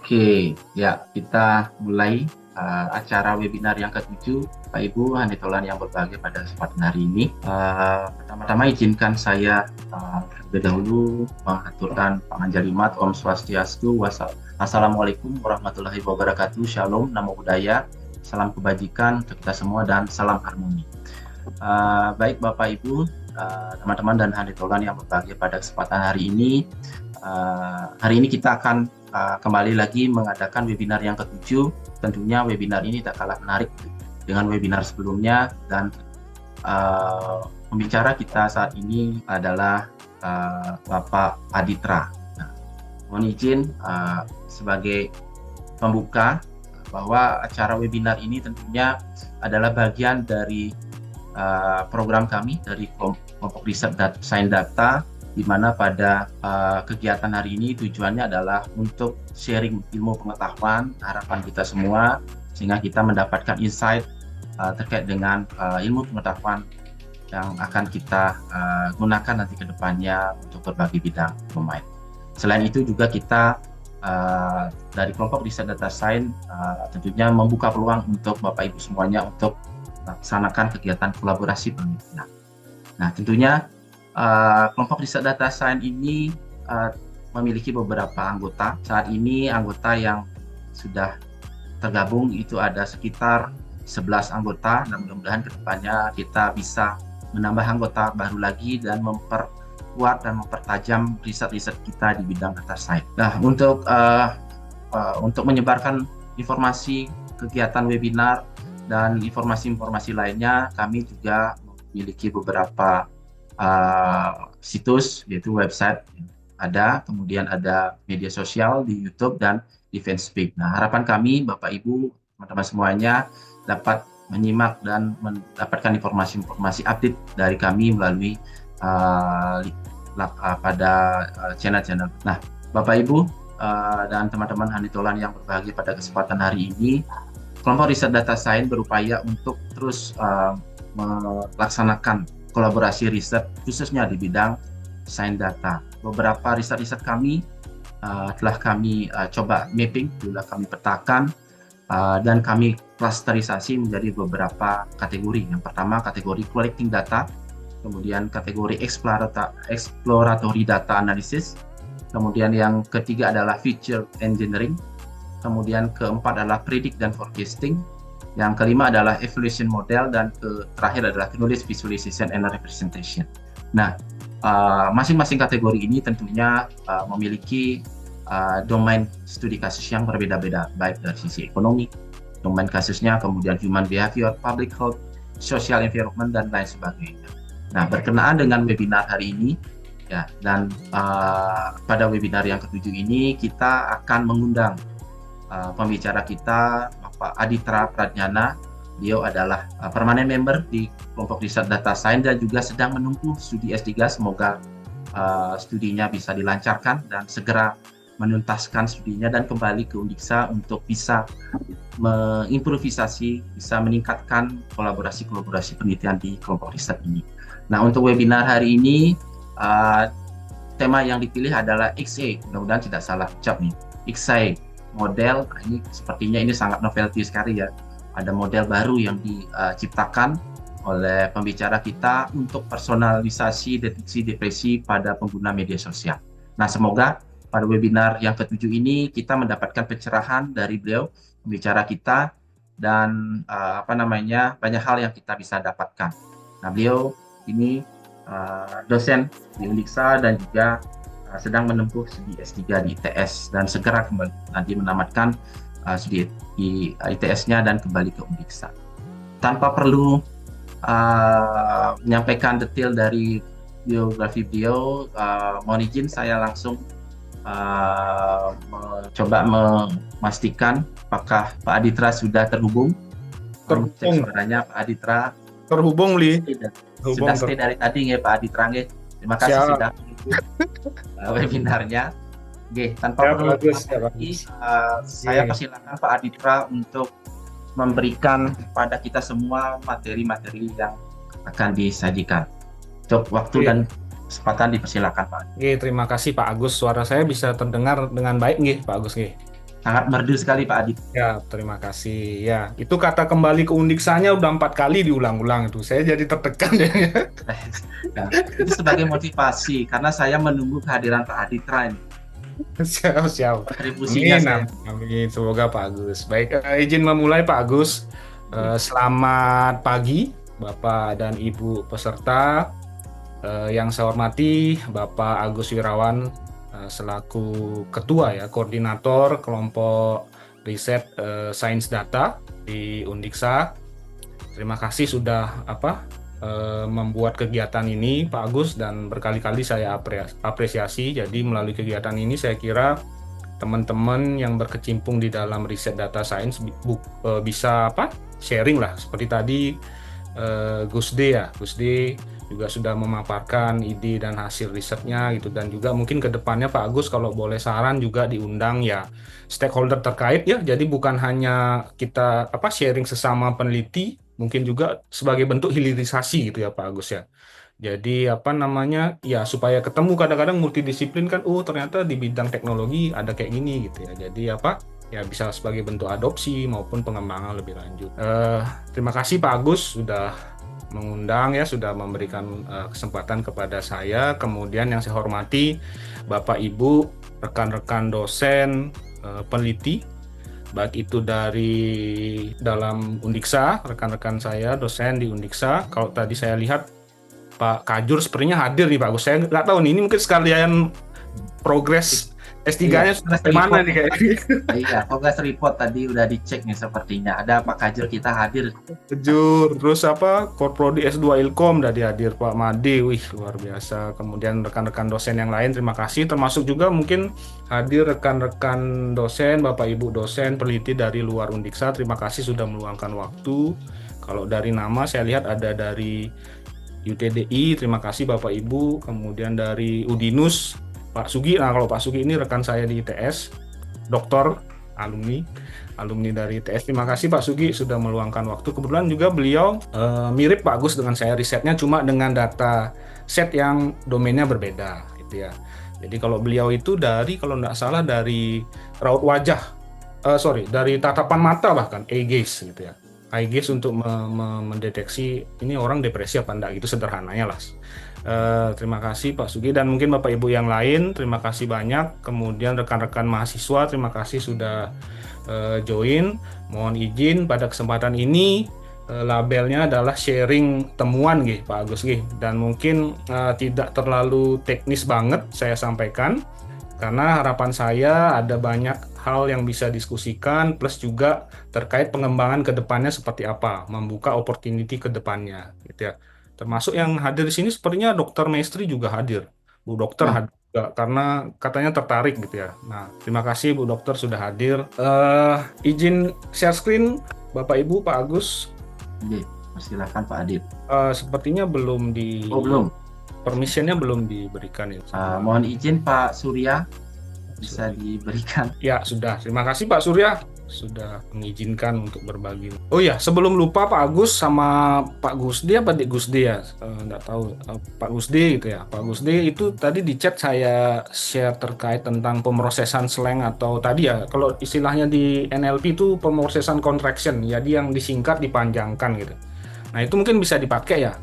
Oke, ya kita mulai acara webinar yang ke-7, Pak Ibu Handitolan yang berbahagia pada kesempatan hari ini. Pertama-tama izinkan saya terlebih dahulu mengaturkan panganjalimat Om Swastiastu, Assalamualaikum warahmatullahi wabarakatuh, Shalom, Namo Buddhaya, salam kebajikan untuk kita semua dan salam harmoni. Baik Bapak Ibu, teman-teman dan handitolan yang berbahagia pada kesempatan hari ini. Hari ini kita akan kembali lagi mengadakan webinar yang ke-7. Tentunya webinar ini tak kalah menarik dengan webinar sebelumnya, dan pembicara kita saat ini adalah Bapak Aditra. Nah, mohon izin sebagai pembuka bahwa acara webinar ini tentunya adalah bagian dari program kami dari kelompok riset sains data, di mana pada kegiatan hari ini tujuannya adalah untuk sharing ilmu pengetahuan harapan kita semua, sehingga kita mendapatkan insight terkait dengan ilmu pengetahuan yang akan kita gunakan nanti ke depannya untuk berbagai bidang domain. Selain itu juga kita dari kelompok riset data science tentunya membuka peluang untuk Bapak Ibu semuanya untuk melaksanakan kegiatan kolaborasi penelitian. Nah, tentunya kelompok riset data science ini memiliki beberapa anggota. Saat ini anggota yang sudah tergabung itu ada sekitar 11 anggota, dan mudah-mudahan kedepannya kita bisa menambah anggota baru lagi dan memperkuat dan mempertajam riset-riset kita di bidang data science. Nah, untuk menyebarkan informasi kegiatan webinar dan informasi-informasi lainnya, kami juga memiliki beberapa situs, yaitu website ada, kemudian ada media sosial di YouTube dan di Facebook. Nah, harapan kami Bapak Ibu, teman-teman semuanya dapat menyimak dan mendapatkan informasi-informasi update dari kami melalui pada channel-channel. Nah, Bapak Ibu dan teman-teman handitolan yang berbahagia pada kesempatan hari ini, kelompok riset data science berupaya untuk terus melaksanakan kolaborasi riset khususnya di bidang sains data. Beberapa riset-riset kami telah kami coba mapping, telah kami petakan, dan kami klasterisasi menjadi beberapa kategori. Yang pertama kategori collecting data, kemudian kategori exploratory data analysis, kemudian yang ketiga adalah feature engineering, kemudian keempat adalah predict dan forecasting, yang kelima adalah evaluation model, dan terakhir adalah knowledge visualization and representation. Nah, masing-masing kategori ini tentunya memiliki domain studi kasus yang berbeda-beda, baik dari sisi ekonomi, domain kasusnya, kemudian human behavior, public health, social environment, dan lain sebagainya. Nah, berkenaan dengan webinar hari ini, ya, dan pada webinar yang ke-7 ini kita akan mengundang pembicara kita, Bapak Aditra Pradjana. Beliau adalah permanent member di kelompok riset data science dan juga sedang menempuh studi S3. Semoga studinya bisa dilancarkan dan segera menuntaskan studinya dan kembali ke Undiksa untuk bisa mengimprovisasi, bisa meningkatkan kolaborasi penelitian di kelompok riset ini. Nah, untuk webinar hari ini tema yang dipilih adalah XA, mudah-mudahan tidak salah ucap nih, XA model. Ini sepertinya ini sangat novelty sekali ya. Ada model baru yang diciptakan oleh pembicara kita untuk personalisasi deteksi depresi pada pengguna media sosial. Nah, semoga pada webinar yang ke-7 ini kita mendapatkan pencerahan dari beliau, pembicara kita, dan banyak hal yang kita bisa dapatkan. Nah, beliau ini dosen di Undiksa dan juga sedang menempuh studi S3 di ITS dan segera kembali nanti menamatkan studi di ITS-nya dan kembali ke Undiksa. Tanpa perlu menyampaikan detail dari biografi beliau, mohon izin saya langsung mencoba memastikan apakah Pak Aditra sudah terhubung. Cek suaranya Pak Aditra. Terhubung, Li. Sudah stay dari tadi ya Pak Aditra. Terima kasih sudah webinarnya. Tanpa perlu saya persilakan Pak Aditra untuk memberikan kepada kita semua materi-materi yang akan disajikan. Untuk waktu dan kesempatan dipersilakan Pak. Terima kasih Pak Agus. Suara saya bisa terdengar dengan baik Pak Agus. Sangat merdu sekali Pak Adit. Ya, terima kasih. Ya, itu kata kembali ke Undiksanya udah 4 kali diulang-ulang itu. Saya jadi tertekan ya. Nah, itu sebagai motivasi karena saya menunggu kehadiran Pak Aditra ini. Siap, siap. Kontribusinya Amin, saya. amin, amin. Semoga Pak Agus. Baik, izin memulai Pak Agus. Oke. Selamat pagi, Bapak dan Ibu peserta. Yang saya hormati Bapak Agus Wirawan selaku Ketua ya, Koordinator Kelompok Riset Sains Data di Undiksa. Terima kasih sudah membuat kegiatan ini Pak Agus, dan berkali-kali saya apresiasi. Jadi melalui kegiatan ini saya kira teman-teman yang berkecimpung di dalam riset data sains bisa sharing lah, seperti tadi Gus D juga sudah memaparkan ide dan hasil risetnya gitu, dan juga mungkin ke depannya Pak Agus kalau boleh saran juga diundang ya stakeholder terkait ya, jadi bukan hanya kita sharing sesama peneliti, mungkin juga sebagai bentuk hilirisasi gitu ya Pak Agus ya. Jadi ya supaya ketemu, kadang-kadang multidisiplin kan, oh ternyata di bidang teknologi ada kayak gini gitu ya. Jadi ya bisa sebagai bentuk adopsi maupun pengembangan lebih lanjut. Terima kasih Pak Agus sudah mengundang ya, sudah memberikan kesempatan kepada saya. Kemudian yang saya hormati Bapak Ibu, rekan-rekan dosen, peneliti, baik itu dari dalam Undiksa, rekan-rekan saya dosen di Undiksa. Kalau tadi saya lihat Pak Kajur sepertinya hadir nih Pak Agus. Saya nggak tahu nih, ini mungkin sekalian progres Iya, S3-nya sudah progress kemana report. nih kayaknya. Iya, progress report tadi udah dicek nih sepertinya. Ada Pak Kajur kita hadir. Kajur, terus Korprodi S2 Ilkom udah dihadir Pak Made, wih luar biasa. Kemudian rekan-rekan dosen yang lain terima kasih, termasuk juga mungkin hadir rekan-rekan dosen, Bapak Ibu dosen, peneliti dari luar Undiksa, terima kasih sudah meluangkan waktu. Kalau dari nama saya lihat ada dari UTDI, terima kasih Bapak Ibu. Kemudian dari Udinus, Pak Sugi. Nah, kalau Pak Sugi ini rekan saya di ITS, doktor, alumni dari ITS. Terima kasih Pak Sugi sudah meluangkan waktu. Kebetulan juga beliau mirip Pak Agus dengan saya, risetnya cuma dengan data set yang domainnya berbeda gitu ya. Jadi kalau beliau itu kalau nggak salah dari raut wajah, dari tatapan mata, bahkan eye gaze gitu ya. Eye gaze untuk mendeteksi ini orang depresi apa enggak, gitu sederhananya lah. Terima kasih Pak Sugi, dan mungkin Bapak Ibu yang lain terima kasih banyak. Kemudian rekan-rekan mahasiswa terima kasih sudah join. Mohon izin pada kesempatan ini labelnya adalah sharing temuan Pak Agus dan mungkin tidak terlalu teknis banget saya sampaikan, karena harapan saya ada banyak hal yang bisa diskusikan, plus juga terkait pengembangan ke depannya seperti apa, membuka opportunity ke depannya gitu ya. Termasuk yang hadir di sini sepertinya Dokter Maestri juga hadir. Bu Dokter Nah, hadir juga karena katanya tertarik gitu ya. Nah, terima kasih Bu Dokter sudah hadir. Izin share screen Bapak Ibu, Pak Agus. oke. Silakan Pak Adit. Sepertinya belum Oh, belum. permissionnya belum diberikan ya. Mohon izin Pak Surya bisa diberikan. Ya, sudah. Terima kasih Pak Surya sudah mengizinkan untuk berbagi. Oh ya, sebelum lupa Pak Agus sama Pak Gusdi apa Dik Gusdi ya? Nggak tahu. Pak Gusdi gitu ya. Pak Gusdi itu tadi di chat saya share terkait tentang pemrosesan slang, atau tadi ya kalau istilahnya di NLP itu pemrosesan contraction. Jadi yang disingkat dipanjangkan gitu. Nah, itu mungkin bisa dipakai ya,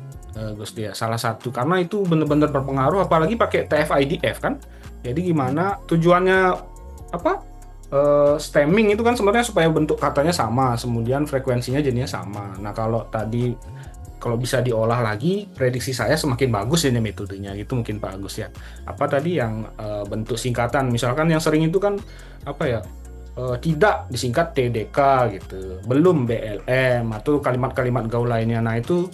Gusdi ya. Salah satu karena itu benar-benar berpengaruh, apalagi pakai TF-IDF kan. Jadi gimana tujuannya stemming itu kan sebenarnya supaya bentuk katanya sama, kemudian frekuensinya jadinya sama. Nah, kalau bisa diolah lagi, prediksi saya semakin bagus ini metodenya gitu mungkin Pak Agus ya. Apa tadi yang bentuk singkatan, misalkan yang sering itu kan tidak disingkat TDK gitu, belum BLM atau kalimat-kalimat gaul lainnya. Nah, itu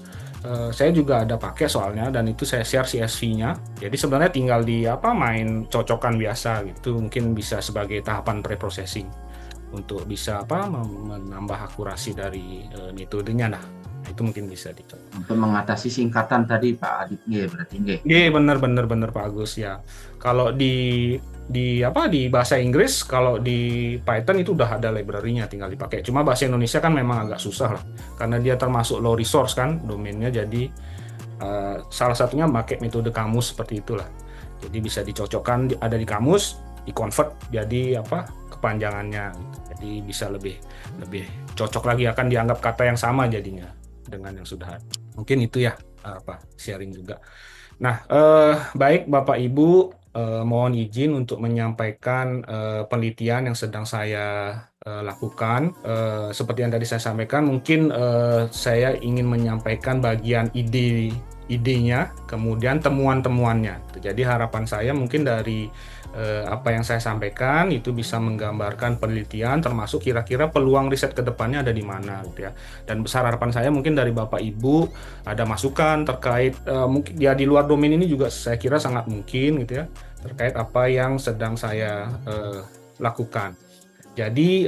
saya juga ada pakai soalnya, dan itu saya share CSV-nya. Jadi sebenarnya tinggal main cocokan biasa gitu. Mungkin bisa sebagai tahapan pre-processing untuk bisa menambah akurasi dari metodenya. Nah, itu mungkin bisa dicoba. Untuk mengatasi singkatan tadi Pak Adit berarti nggih. Iya, benar Pak Agus ya. Kalau di bahasa Inggris, kalau di Python itu udah ada library-nya, tinggal dipakai. Cuma bahasa Indonesia kan memang agak susah lah, karena dia termasuk low resource kan domainnya. Jadi salah satunya pakai metode kamus seperti itulah. Jadi bisa dicocokkan, ada di kamus, di convert jadi kepanjangannya. Jadi bisa lebih cocok lagi, akan dianggap kata yang sama jadinya dengan yang sudah ada. Mungkin itu ya sharing juga. Nah, baik Bapak Ibu, mohon izin untuk menyampaikan penelitian yang sedang saya lakukan. Seperti yang tadi saya sampaikan, mungkin saya ingin menyampaikan bagian idenya, kemudian temuan-temuannya. Jadi harapan saya mungkin dari apa yang saya sampaikan itu bisa menggambarkan penelitian, termasuk kira-kira peluang riset ke depannya ada di mana gitu ya. Dan besar harapan saya mungkin dari Bapak Ibu ada masukan terkait mungkin ya di luar domain ini juga saya kira sangat mungkin gitu ya, terkait apa yang sedang saya lakukan. Jadi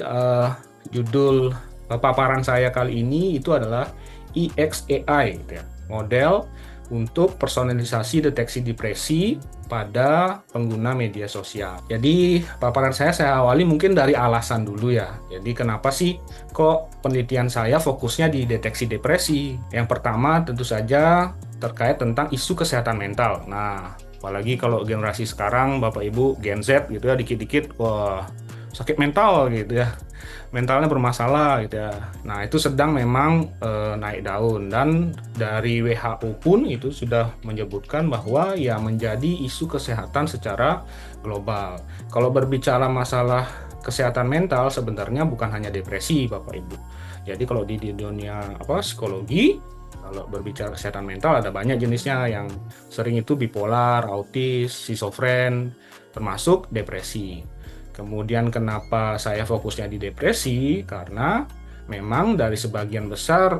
judul paparan saya kali ini itu adalah EXAI gitu ya, model untuk personalisasi deteksi depresi pada pengguna media sosial. Jadi paparan saya awali mungkin dari alasan dulu ya. Jadi kenapa sih kok penelitian saya fokusnya di deteksi depresi? Yang pertama tentu saja terkait tentang isu kesehatan mental. Nah, apalagi kalau generasi sekarang Bapak Ibu Gen Z gitu ya, dikit-dikit wah sakit mental gitu ya. Mentalnya bermasalah gitu ya. Nah, itu sedang memang naik daun, dan dari WHO pun itu sudah menyebutkan bahwa ya menjadi isu kesehatan secara global. Kalau berbicara masalah kesehatan mental sebenarnya bukan hanya depresi Bapak Ibu. Jadi kalau di dunia psikologi, kalau berbicara kesehatan mental ada banyak jenisnya, yang sering itu bipolar, autis, schizofren, termasuk depresi. Kemudian kenapa saya fokusnya di depresi? Karena memang dari sebagian besar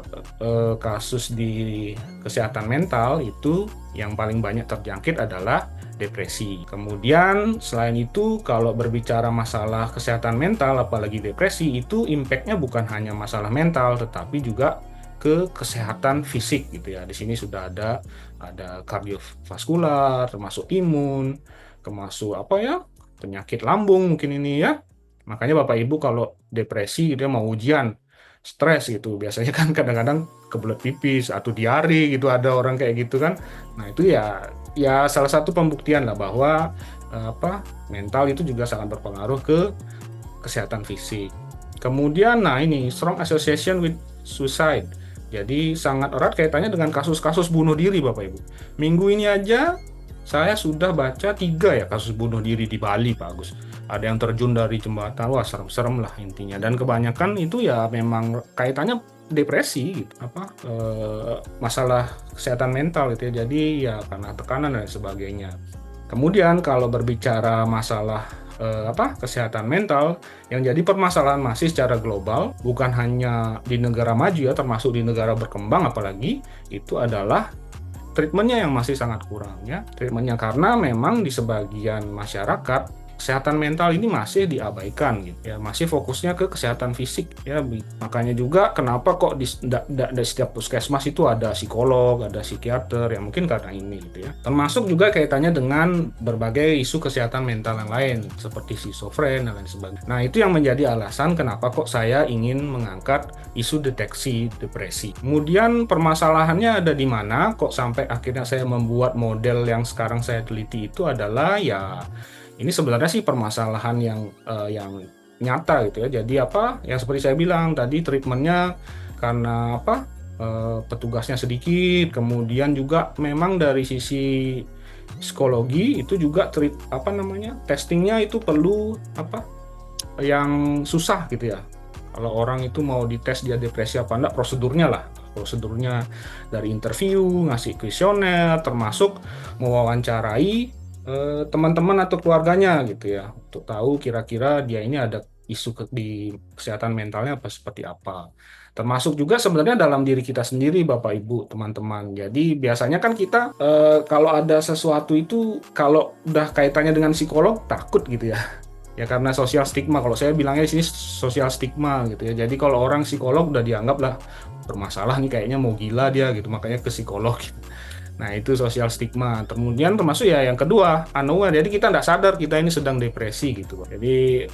kasus di kesehatan mental itu yang paling banyak terjangkit adalah depresi. Kemudian selain itu kalau berbicara masalah kesehatan mental apalagi depresi, itu impact-nya bukan hanya masalah mental tetapi juga ke kesehatan fisik gitu ya. Di sini sudah ada kardiovaskular, termasuk imun, termasuk penyakit lambung mungkin ini ya. Makanya Bapak Ibu kalau depresi gitu ya, mau ujian, stres gitu, biasanya kan kadang-kadang kebelet pipis atau diare gitu, ada orang kayak gitu kan. Nah, itu ya salah satu pembuktian lah bahwa mental itu juga sangat berpengaruh ke kesehatan fisik. Kemudian ini strong association with suicide. Jadi sangat erat kaitannya dengan kasus-kasus bunuh diri Bapak Ibu. Minggu ini aja saya sudah baca 3 ya kasus bunuh diri di Bali Pak Agus. Ada yang terjun dari jembatan, wah serem-serem lah intinya. Dan kebanyakan itu ya memang kaitannya depresi gitu, masalah kesehatan mental gitu ya. Jadi ya karena tekanan dan sebagainya. Kemudian kalau berbicara masalah kesehatan mental, yang jadi permasalahan masih secara global, bukan hanya di negara maju ya, termasuk di negara berkembang apalagi, itu adalah treatmentnya yang masih sangat kurang ya. Treatmentnya karena memang di sebagian masyarakat kesehatan mental ini masih diabaikan gitu ya, masih fokusnya ke kesehatan fisik ya. Makanya juga kenapa kok di setiap puskesmas itu ada psikolog, ada psikiater, ya mungkin karena ini gitu ya. Termasuk juga kaitannya dengan berbagai isu kesehatan mental yang lain seperti schizofren dan lain sebagainya. Nah, itu yang menjadi alasan kenapa kok saya ingin mengangkat isu deteksi depresi. Kemudian permasalahannya ada di mana kok sampai akhirnya saya membuat model yang sekarang saya teliti itu adalah ya ini sebenarnya sih permasalahan yang nyata gitu ya. Jadi yang seperti saya bilang tadi, treatmentnya karena petugasnya sedikit, kemudian juga memang dari sisi psikologi itu juga testingnya itu perlu yang susah gitu ya. Kalau orang itu mau dites dia depresi apa enggak, prosedurnya dari interview, ngasih kuesioner, termasuk mewawancarai teman-teman atau keluarganya gitu ya, untuk tahu kira-kira dia ini ada isu di kesehatan mentalnya seperti apa. Termasuk juga sebenarnya dalam diri kita sendiri Bapak Ibu teman-teman. Jadi biasanya kan kita kalau ada sesuatu itu kalau udah kaitannya dengan psikolog takut gitu ya. Ya karena sosial stigma, kalau saya bilangnya di sini sosial stigma gitu ya. Jadi kalau orang psikolog udah dianggap lah bermasalah nih, kayaknya mau gila dia gitu, makanya ke psikolog gitu. Nah, itu sosial stigma. Kemudian termasuk ya yang kedua, unaware. Jadi kita nggak sadar kita ini sedang depresi gitu. Jadi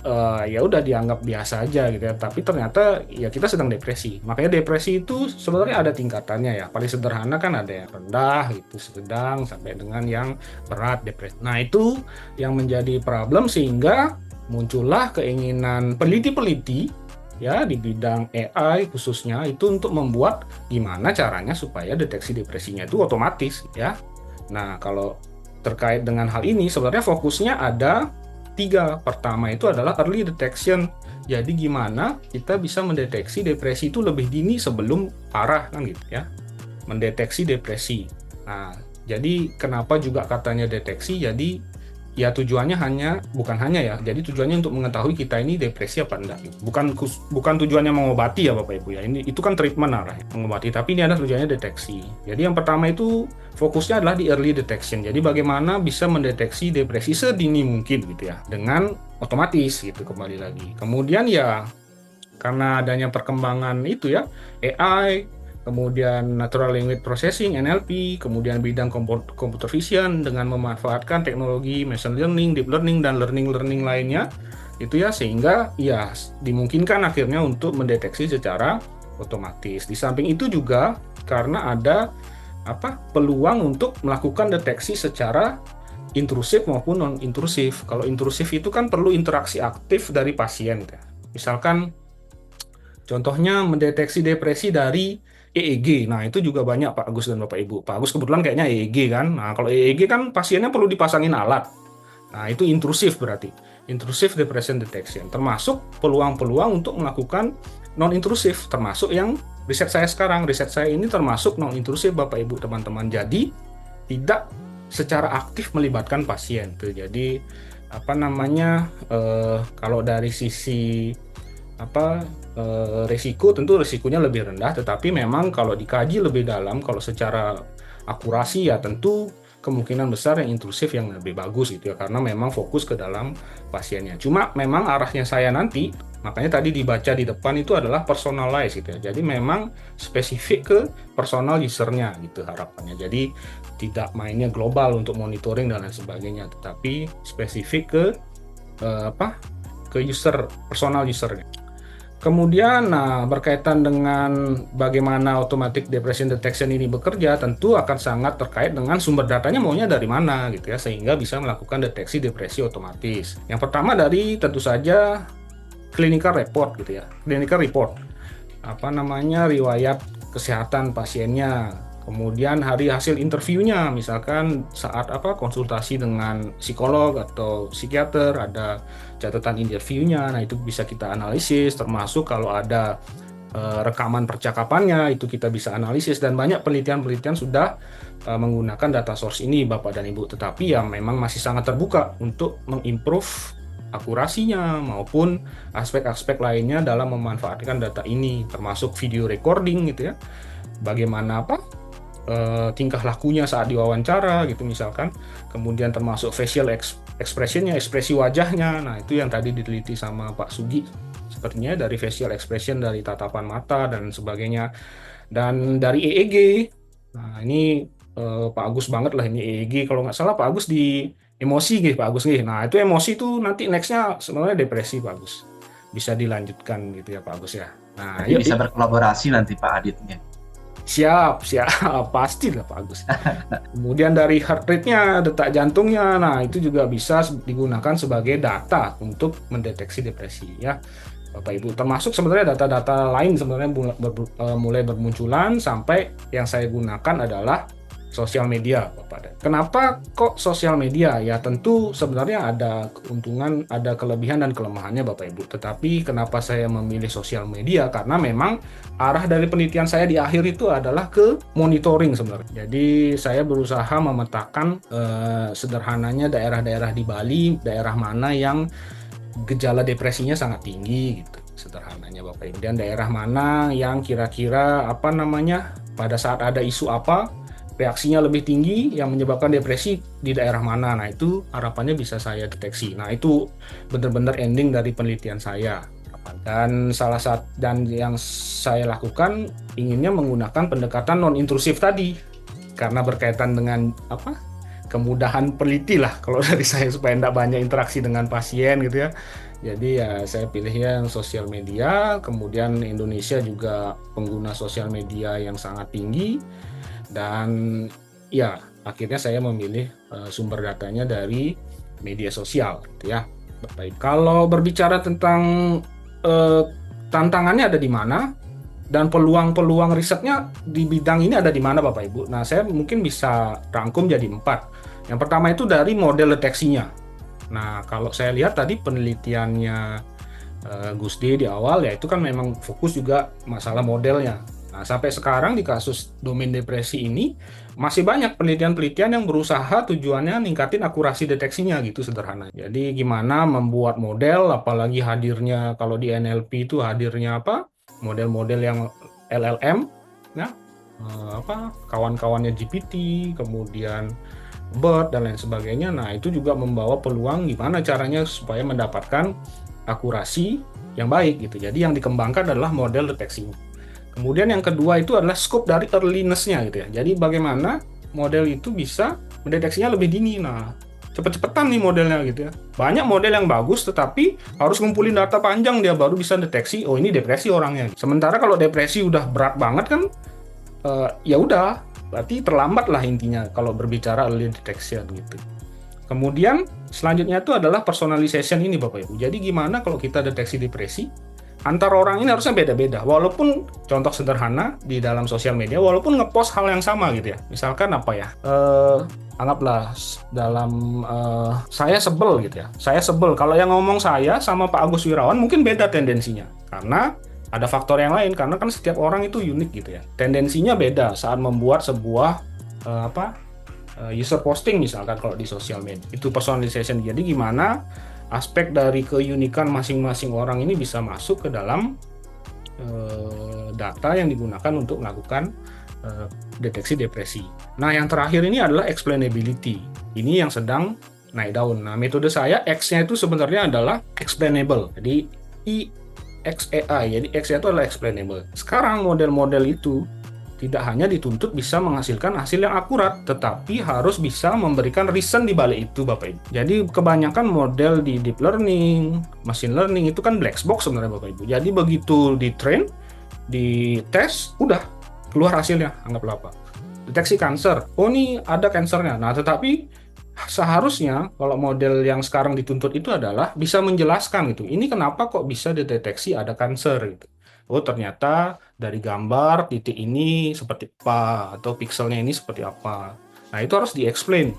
ya udah dianggap biasa aja gitu ya. Tapi ternyata ya kita sedang depresi. Makanya depresi itu sebenarnya ada tingkatannya ya. Paling sederhana kan ada yang rendah, itu sedang, sampai dengan yang berat depresi. Nah, itu yang menjadi problem sehingga muncullah keinginan peneliti-peneliti ya di bidang AI khususnya itu untuk membuat gimana caranya supaya deteksi depresinya itu otomatis ya. Nah, kalau terkait dengan hal ini sebenarnya fokusnya ada 3. Pertama itu adalah early detection. Jadi gimana kita bisa mendeteksi depresi itu lebih dini sebelum parah kan gitu ya. Mendeteksi depresi. Nah, jadi kenapa juga katanya deteksi? Jadi ya tujuannya bukan hanya ya. Jadi tujuannya untuk mengetahui kita ini depresi apa enggak gitu. Bukan tujuannya mengobati ya Bapak Ibu ya. Itu kan treatment arahnya mengobati, tapi ini ada tujuannya deteksi. Jadi yang pertama itu fokusnya adalah di early detection. Jadi bagaimana bisa mendeteksi depresi sedini mungkin gitu ya. Dengan otomatis gitu kembali lagi. Kemudian ya karena adanya perkembangan itu ya AI, kemudian Natural Language Processing (NLP), kemudian bidang Computer Vision dengan memanfaatkan teknologi Machine Learning, Deep Learning, dan Learning lainnya, itu ya sehingga ya dimungkinkan akhirnya untuk mendeteksi secara otomatis. Di samping itu juga karena ada peluang untuk melakukan deteksi secara intrusif maupun non-intrusif. Kalau intrusif itu kan perlu interaksi aktif dari pasien. Misalkan contohnya mendeteksi depresi dari EEG. Nah, itu juga banyak Pak Agus dan Bapak Ibu. Pak Agus kebetulan kayaknya EEG kan. Nah, kalau EEG kan pasiennya perlu dipasangin alat. Nah, itu intrusif berarti. Intrusive depression detection. Termasuk peluang-peluang untuk melakukan non-intrusif. Termasuk yang riset saya sekarang. Riset saya ini termasuk non-intrusif Bapak Ibu teman-teman. Jadi, tidak secara aktif melibatkan pasien. Jadi, kalau dari sisi risiko, tentu risikonya lebih rendah, tetapi memang kalau dikaji lebih dalam, kalau secara akurasi ya tentu kemungkinan besar yang intrusif yang lebih bagus gitu ya, karena memang fokus ke dalam pasiennya. Cuma memang arahnya saya nanti, makanya tadi dibaca di depan itu adalah personalized gitu ya, jadi memang spesifik ke personal usernya gitu harapannya. Jadi tidak mainnya global untuk monitoring dan lain sebagainya, tetapi spesifik ke user, personal usernya. Kemudian, berkaitan dengan bagaimana automatic depression detection ini bekerja, tentu akan sangat terkait dengan sumber datanya maunya dari mana gitu ya, sehingga bisa melakukan deteksi depresi otomatis. Yang pertama dari tentu saja clinical report gitu ya, clinical report, riwayat kesehatan pasiennya. Kemudian hari hasil interviewnya, misalkan saat konsultasi dengan psikolog atau psikiater, ada catatan interviewnya. Nah, itu bisa kita analisis, termasuk kalau ada rekaman percakapannya, itu kita bisa analisis. Dan banyak penelitian-penelitian sudah menggunakan data source ini Bapak dan Ibu. Tetapi ya memang masih sangat terbuka untuk mengimprove akurasinya maupun aspek-aspek lainnya dalam memanfaatkan data ini, termasuk video recording gitu ya. Bagaimana tingkah lakunya saat diwawancara gitu misalkan, kemudian termasuk facial expressionnya, ekspresi wajahnya. Nah, itu yang tadi diteliti sama Pak Sugi sepertinya, dari facial expression, dari tatapan mata dan sebagainya. Dan dari EEG, nah ini Pak Agus banget lah ini EEG, kalau nggak salah Pak Agus di emosi gitu Pak Agus nih. Nah, itu emosi itu nanti nextnya sebenarnya depresi Pak Agus, bisa dilanjutkan gitu ya Pak Agus ya. Nah, Jadi bisa berkolaborasi nanti Pak Aditnya. Siap, pasti lah Pak Agus. Kemudian dari heart rate-nya, detak jantungnya, nah itu juga bisa digunakan sebagai data untuk mendeteksi depresi ya Bapak Ibu. Termasuk sebenarnya data-data lain sebenarnya mulai bermunculan, sampai yang saya gunakan adalah sosial media Bapak. Kenapa kok sosial media? Ya tentu sebenarnya ada keuntungan, ada kelebihan dan kelemahannya Bapak Ibu. Tetapi kenapa saya memilih sosial media? Karena memang arah dari penelitian saya di akhir itu adalah ke monitoring sebenarnya. Jadi saya berusaha memetakan sederhananya daerah-daerah di Bali, daerah mana yang gejala depresinya sangat tinggi gitu sederhananya Bapak Ibu. Dan daerah mana yang kira-kira pada saat ada isu reaksinya lebih tinggi yang menyebabkan depresi di daerah mana. Nah, itu harapannya bisa saya deteksi. Nah, itu benar-benar ending dari penelitian saya. Dan yang saya lakukan inginnya menggunakan pendekatan non-intrusif tadi. karena berkaitan dengan apa? Kemudahan peneliti lah kalau dari saya supaya tidak banyak interaksi dengan pasien gitu ya. Jadi ya saya pilihnya yang sosial media, kemudian Indonesia juga pengguna sosial media yang sangat tinggi dan ya akhirnya saya memilih sumber datanya dari media sosial gitu ya. Baik, kalau berbicara tentang eh, tantangannya ada di mana dan peluang-peluang risetnya di bidang ini ada di mana Bapak Ibu? Nah, saya mungkin bisa rangkum jadi 4. Yang pertama itu dari model deteksinya. Nah, kalau saya lihat tadi penelitiannya Gus D di awal ya itu kan memang fokus juga masalah modelnya. Nah, sampai sekarang di kasus domain depresi ini masih banyak penelitian-penelitian yang berusaha tujuannya ningkatin akurasi deteksinya gitu sederhana. Jadi gimana membuat model, apalagi hadirnya kalau di NLP itu hadirnya apa? Model-model yang LLM, ya, apa kawan-kawannya GPT, kemudian BERT dan lain sebagainya. Nah, itu juga membawa peluang gimana caranya supaya mendapatkan akurasi yang baik gitu. Jadi yang dikembangkan adalah model deteksinya. Kemudian yang kedua itu adalah scope dari earliness-nya gitu ya. Jadi bagaimana model itu bisa mendeteksinya lebih dini. Nah, cepet-cepetan nih modelnya gitu ya. Banyak model yang bagus tetapi harus ngumpulin data panjang dia baru bisa deteksi oh ini depresi orangnya. Sementara kalau depresi udah berat banget kan ya udah berarti terlambat lah intinya kalau berbicara early detection gitu. Kemudian selanjutnya itu adalah personalization ini Bapak Ibu. Jadi gimana kalau kita deteksi depresi? Antar orang ini harusnya beda-beda. Walaupun contoh sederhana di dalam sosial media, walaupun ngepost hal yang sama gitu ya. Misalkan apa ya? Anggaplah dalam saya sebel gitu ya. Saya sebel. Kalau yang ngomong saya sama Pak Agus Wirawan mungkin beda tendensinya. Karena ada faktor yang lain. Karena kan setiap orang itu unik gitu ya. Tendensinya beda saat membuat sebuah user posting misalkan kalau di sosial media. Itu personalization. Jadi gimana aspek dari keunikan masing-masing orang ini bisa masuk ke dalam data yang digunakan untuk melakukan deteksi depresi. Nah, yang terakhir ini adalah explainability. Ini yang sedang naik daun. Nah, metode saya X-nya itu sebenarnya adalah explainable. Jadi EXAI. Jadi X-nya itu adalah explainable. Sekarang model-model itu tidak hanya dituntut bisa menghasilkan hasil yang akurat, tetapi harus bisa memberikan reason di balik itu, Bapak Ibu. Jadi kebanyakan model di deep learning, machine learning itu kan black box sebenarnya, Bapak Ibu. Jadi begitu di-train, di-tes, udah keluar hasilnya, anggaplah apa. Deteksi kanker, oh ini ada kankernya. Nah, tetapi seharusnya kalau model yang sekarang dituntut itu adalah bisa menjelaskan gitu. Ini kenapa kok bisa dideteksi ada kanker gitu. Oh ternyata dari gambar titik ini seperti apa atau pixelnya ini seperti apa. Nah itu harus di-explain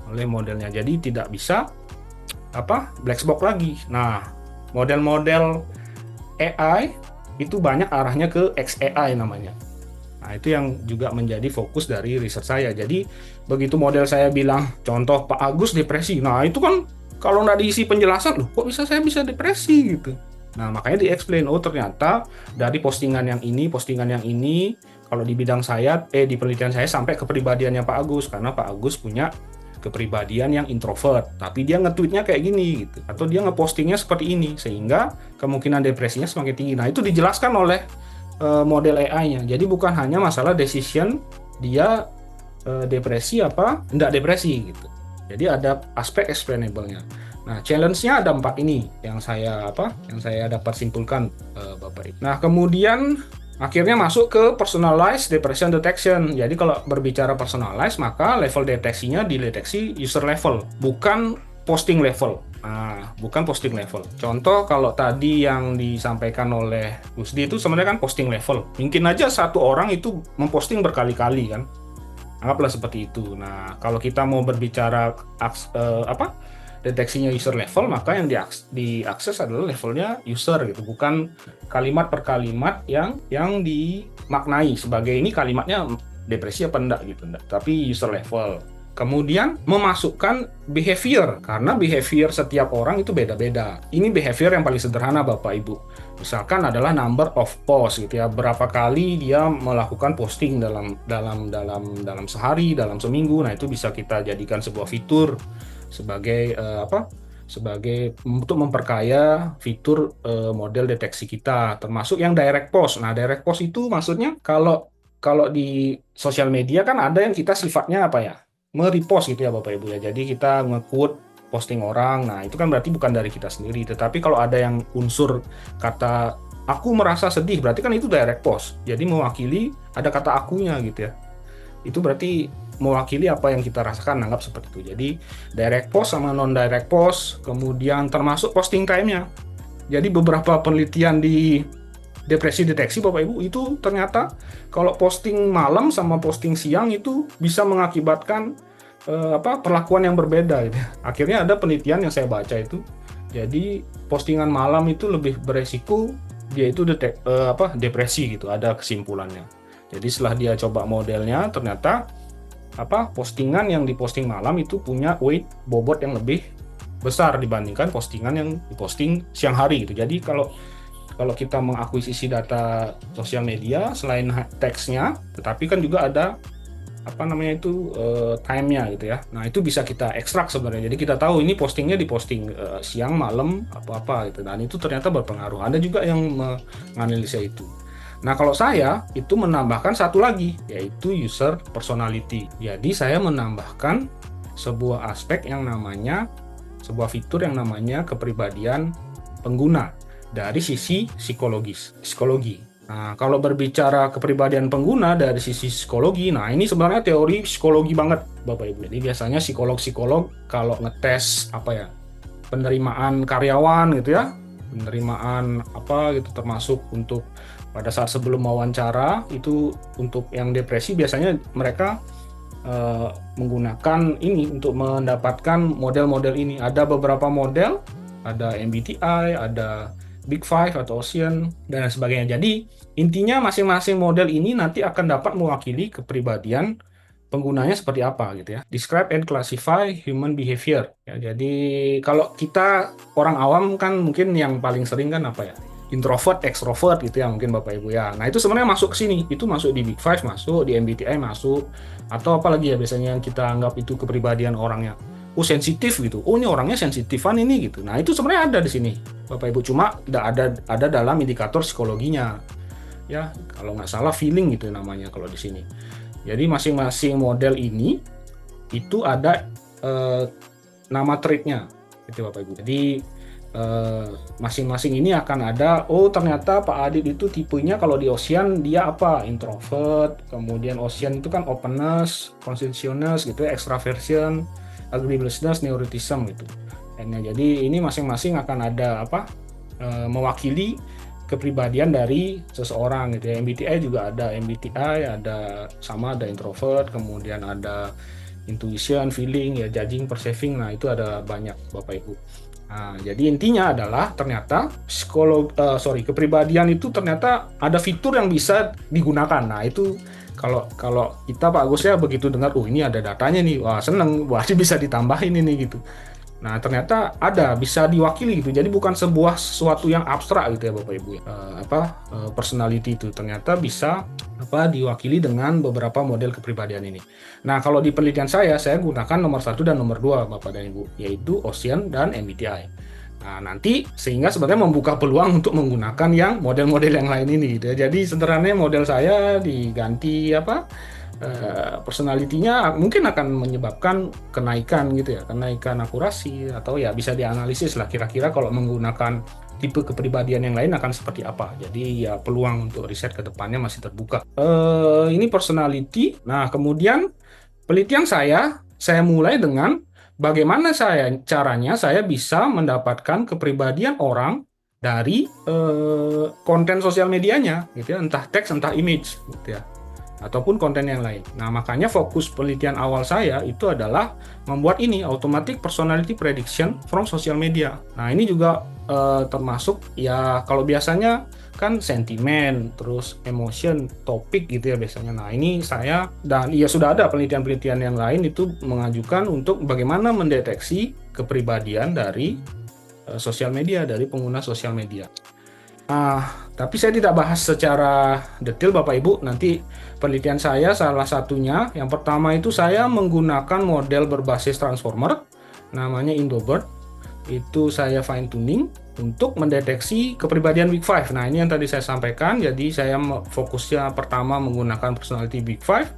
oleh modelnya. Jadi tidak bisa black box lagi. Nah model-model AI itu banyak arahnya ke XAI namanya. Nah itu yang juga menjadi fokus dari riset saya. Jadi begitu model saya bilang contoh Pak Agus depresi. Nah itu kan kalau nggak diisi penjelasan loh kok saya bisa depresi gitu. Nah, makanya di-explain, oh ternyata dari postingan yang ini, kalau di bidang saya, di penelitian saya sampai kepribadiannya Pak Agus, karena Pak Agus punya kepribadian yang introvert, tapi dia nge-tweetnya kayak gini, gitu. Atau dia nge-postingnya seperti ini, sehingga kemungkinan depresinya semakin tinggi. Nah, itu dijelaskan oleh model AI-nya. Jadi bukan hanya masalah decision, dia depresi apa, enggak depresi, gitu. Jadi ada aspek explainable-nya. Nah, challenge-nya ada 4 ini yang saya dapat simpulkan Bapak Ibu. Nah, kemudian akhirnya masuk ke personalized depression detection. Jadi kalau berbicara personalized, maka level deteksinya dideteksi user level, bukan posting level. Nah, bukan posting level. Contoh kalau tadi yang disampaikan oleh Gus D itu sebenarnya kan posting level. Mungkin aja satu orang itu memposting berkali-kali kan. Anggaplah seperti itu. Nah, kalau kita mau berbicara deteksinya user level, maka yang diakses adalah levelnya user gitu, bukan kalimat per kalimat yang dimaknai sebagai ini kalimatnya depresi apa enggak gitu, enggak. Tapi user level. Kemudian memasukkan behavior, karena behavior setiap orang itu beda-beda. Ini behavior yang paling sederhana Bapak Ibu. Misalkan adalah number of post gitu ya, berapa kali dia melakukan posting dalam sehari, dalam seminggu. Nah, itu bisa kita jadikan sebuah fitur sebagai untuk memperkaya fitur model deteksi kita, termasuk yang direct post. Nah, direct post itu maksudnya kalau kalau di sosial media kan ada yang kita sifatnya apa ya? Merepost gitu ya Bapak Ibu ya. Jadi kita nge-quote posting orang. Nah, itu kan berarti bukan dari kita sendiri. Tetapi kalau ada yang unsur kata aku merasa sedih, berarti kan itu direct post. Jadi mewakili ada kata akunya gitu ya. Itu berarti mewakili apa yang kita rasakan, anggap seperti itu. Jadi direct post sama non direct post, kemudian termasuk posting time-nya. Jadi beberapa penelitian di depresi deteksi Bapak Ibu itu ternyata kalau posting malam sama posting siang itu bisa mengakibatkan perlakuan yang berbeda gitu. Akhirnya ada penelitian yang saya baca itu. Jadi postingan malam itu lebih beresiko dia itu depresi gitu, ada kesimpulannya. Jadi setelah dia coba modelnya ternyata postingan yang diposting malam itu punya weight bobot yang lebih besar dibandingkan postingan yang diposting siang hari gitu. Jadi kalau kita mengakuisisi data sosial media selain teksnya, tetapi kan juga ada time-nya gitu ya. Nah, itu bisa kita ekstrak sebenarnya. Jadi kita tahu ini postingnya diposting siang, malam, apa-apa gitu. Dan itu ternyata berpengaruh. Ada juga yang menganalisa itu. Nah, kalau saya itu menambahkan satu lagi, yaitu user personality. Jadi saya menambahkan sebuah fitur yang namanya kepribadian pengguna dari sisi psikologi. Nah, kalau berbicara kepribadian pengguna dari sisi psikologi, nah ini sebenarnya teori psikologi banget, Bapak Ibu. Jadi biasanya psikolog kalau ngetes penerimaan karyawan gitu ya, penerimaan gitu termasuk untuk pada saat sebelum wawancara itu untuk yang depresi biasanya mereka menggunakan ini untuk mendapatkan model-model ini. Ada beberapa model, ada MBTI, ada Big Five atau Ocean dan sebagainya. Jadi intinya masing-masing model ini nanti akan dapat mewakili kepribadian penggunanya seperti apa gitu ya. Describe and classify human behavior. Ya, jadi kalau kita orang awam kan mungkin yang paling sering kan introvert, extrovert gitu ya mungkin Bapak Ibu ya. Nah itu sebenarnya masuk ke sini. Itu masuk di Big Five, masuk di MBTI, masuk atau apalagi ya biasanya yang kita anggap itu kepribadian orangnya. Sensitif gitu. Ini orangnya sensitifan ini gitu. Nah, itu sebenarnya ada di sini. Bapak Ibu cuma ada dalam indikator psikologinya. Ya, kalau nggak salah feeling gitu namanya kalau di sini. Jadi masing-masing model ini itu ada nama trait-nya gitu Bapak Ibu. Jadi masing-masing ini akan ada ternyata Pak Adit itu tipenya kalau di Ocean dia introvert, kemudian Ocean itu kan openness, conscientiousness gitu ya, extraversion, agreeableness, neuroticism gitu. Jadi ini masing-masing akan ada mewakili kepribadian dari seseorang gitu ya. MBTI juga ada MBTI, ada introvert, kemudian ada intuition, feeling, ya judging, perceiving. Nah, itu ada banyak Bapak Ibu. Nah, jadi intinya adalah ternyata kepribadian itu ternyata ada fitur yang bisa digunakan. Nah, itu kalau kita Pak Agus ya begitu dengar ini ada datanya nih, wah seneng, berarti bisa ditambahin ini gitu. Nah ternyata bisa diwakili gitu. Jadi bukan sesuatu yang abstrak gitu ya Bapak Ibu. Personality itu ternyata bisa diwakili dengan beberapa model kepribadian ini. Nah kalau di penelitian saya gunakan nomor 1 dan nomor 2 Bapak dan Ibu, yaitu Ocean dan MBTI. Nah, nanti sehingga sebenarnya membuka peluang untuk menggunakan yang model-model yang lain ini gitu ya. Jadi sederhananya model saya diganti personality-nya mungkin akan menyebabkan kenaikan gitu ya, kenaikan akurasi atau ya bisa dianalisis lah kira-kira kalau menggunakan tipe kepribadian yang lain akan seperti apa. Jadi ya peluang untuk riset ke depannya masih terbuka. Ini personality. Nah, kemudian penelitian saya mulai dengan bagaimana caranya saya bisa mendapatkan kepribadian orang dari konten sosial medianya gitu ya, entah teks entah image gitu ya, ataupun konten yang lain. Nah, makanya fokus penelitian awal saya itu adalah membuat ini automatic personality prediction from social media. Nah, ini juga termasuk ya kalau biasanya kan sentimen, terus emotion, topik gitu ya biasanya. Nah, ini saya dan ya sudah ada penelitian-penelitian yang lain itu mengajukan untuk bagaimana mendeteksi kepribadian dari sosial media, dari pengguna sosial media. Tapi saya tidak bahas secara detail Bapak Ibu. Nanti penelitian saya salah satunya, yang pertama itu saya menggunakan model berbasis transformer, namanya Indobird. Itu saya fine tuning. untuk mendeteksi kepribadian Big Five. Nah, ini yang tadi saya sampaikan. Jadi saya fokusnya pertama menggunakan personality Big Five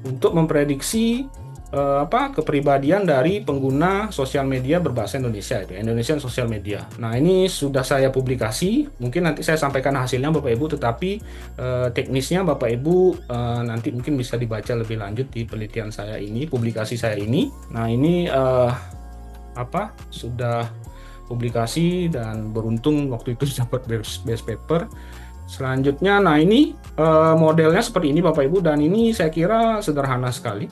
untuk memprediksi kepribadian dari pengguna sosial media berbahasa Indonesia, itu Indonesian Social Media. Nah, ini sudah saya publikasi. Mungkin nanti saya sampaikan hasilnya Bapak Ibu, tetapi teknisnya Bapak Ibu nanti mungkin bisa dibaca lebih lanjut di penelitian saya ini, publikasi saya ini. Nah, ini sudah publikasi dan beruntung waktu itu dapat best paper. Selanjutnya, nah ini modelnya seperti ini Bapak Ibu, dan ini saya kira sederhana sekali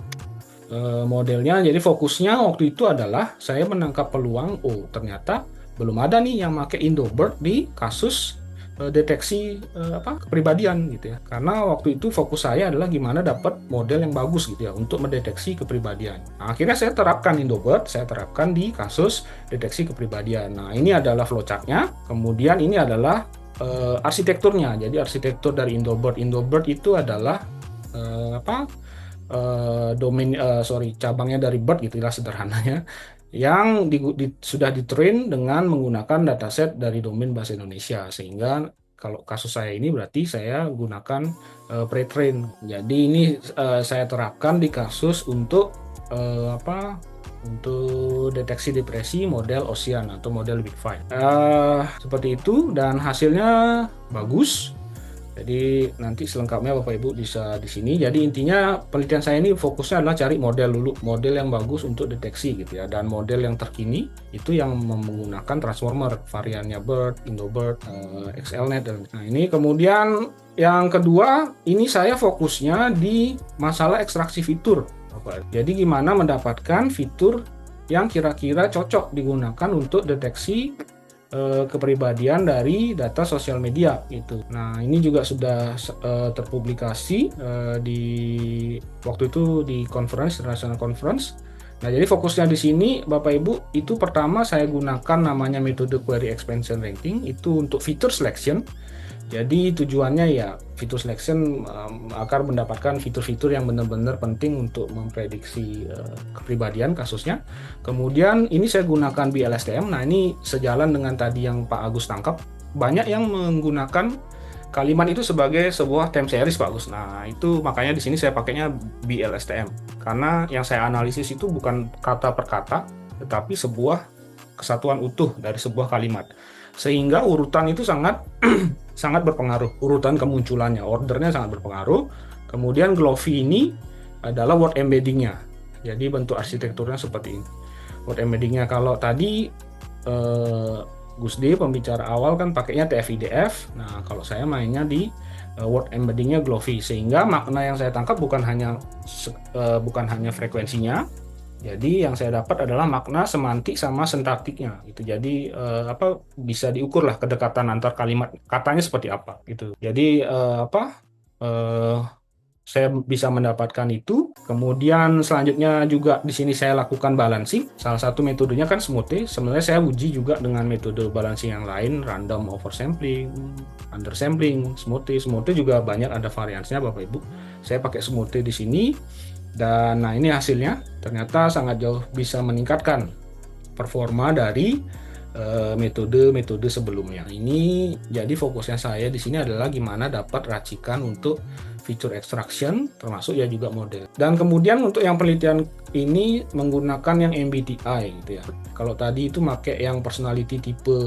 modelnya. Jadi fokusnya waktu itu adalah saya menangkap peluang, ternyata belum ada nih yang pakai Indobird di kasus deteksi kepribadian gitu ya. Karena waktu itu fokus saya adalah gimana dapat model yang bagus gitu ya untuk mendeteksi kepribadian. Nah, akhirnya saya terapkan Indobird, saya terapkan di kasus deteksi kepribadian. Nah, ini adalah flowchart-nya. Kemudian ini adalah arsitekturnya. Jadi arsitektur dari Indobird. Indobird itu adalah cabangnya dari Bird gitulah sederhananya, yang sudah ditrain dengan menggunakan dataset dari domain bahasa Indonesia. Sehingga kalau kasus saya ini berarti saya gunakan pre-train. Jadi ini saya terapkan di kasus untuk untuk deteksi depresi model Ocean atau model Big Five. Seperti itu, dan hasilnya bagus. Jadi nanti selengkapnya Bapak Ibu bisa di sini. Jadi intinya penelitian saya ini fokusnya adalah cari model dulu, model yang bagus untuk deteksi gitu ya. Dan model yang terkini itu yang menggunakan transformer variannya Bird, Indobird, XLNet. Nah, ini kemudian yang kedua, ini saya fokusnya di masalah ekstraksi fitur. Jadi gimana mendapatkan fitur yang kira-kira cocok digunakan untuk deteksi kepribadian dari data sosial media gitu. Nah, ini juga sudah terpublikasi di waktu itu di international conference. Nah, jadi fokusnya di sini Bapak Ibu itu pertama saya gunakan namanya metode query expansion ranking itu untuk feature selection. Jadi tujuannya ya fitur selection agar mendapatkan fitur-fitur yang benar-benar penting untuk memprediksi kepribadian kasusnya. Kemudian ini saya gunakan BLSTM. Nah, ini sejalan dengan tadi yang Pak Agus tangkap. Banyak yang menggunakan kalimat itu sebagai sebuah time series Pak Agus. Nah, itu makanya di sini saya pakainya BLSTM. Karena yang saya analisis itu bukan kata per kata, tetapi sebuah kesatuan utuh dari sebuah kalimat. Sehingga urutan itu sangat sangat berpengaruh, urutan kemunculannya, ordernya sangat berpengaruh. Kemudian Glovi ini adalah word embeddingnya. Jadi bentuk arsitekturnya seperti ini. Word embeddingnya kalau tadi Gus D pembicara awal kan pakainya TF-IDF. Nah, kalau saya mainnya di word embeddingnya Glovi, sehingga makna yang saya tangkap bukan hanya frekuensinya. Jadi yang saya dapat adalah makna semantik sama sintaktiknya gitu. Jadi bisa diukur lah kedekatan antar kalimat, katanya seperti apa gitu. Jadi saya bisa mendapatkan itu. Kemudian selanjutnya juga di sini saya lakukan balancing. Salah satu metodenya kan Smoothe. Sebenarnya saya uji juga dengan metode balancing yang lain, random oversampling, undersampling, Smoothe. Smoothe juga banyak ada variansinya Bapak Ibu. Saya pakai Smoothe di sini. Dan nah, ini hasilnya ternyata sangat jauh bisa meningkatkan performa dari metode-metode sebelumnya. Ini jadi fokusnya saya di sini adalah gimana dapat racikan untuk feature extraction, termasuk ya juga model. Dan kemudian untuk yang penelitian ini menggunakan yang MBTI gitu ya. Kalau tadi itu pakai yang personality tipe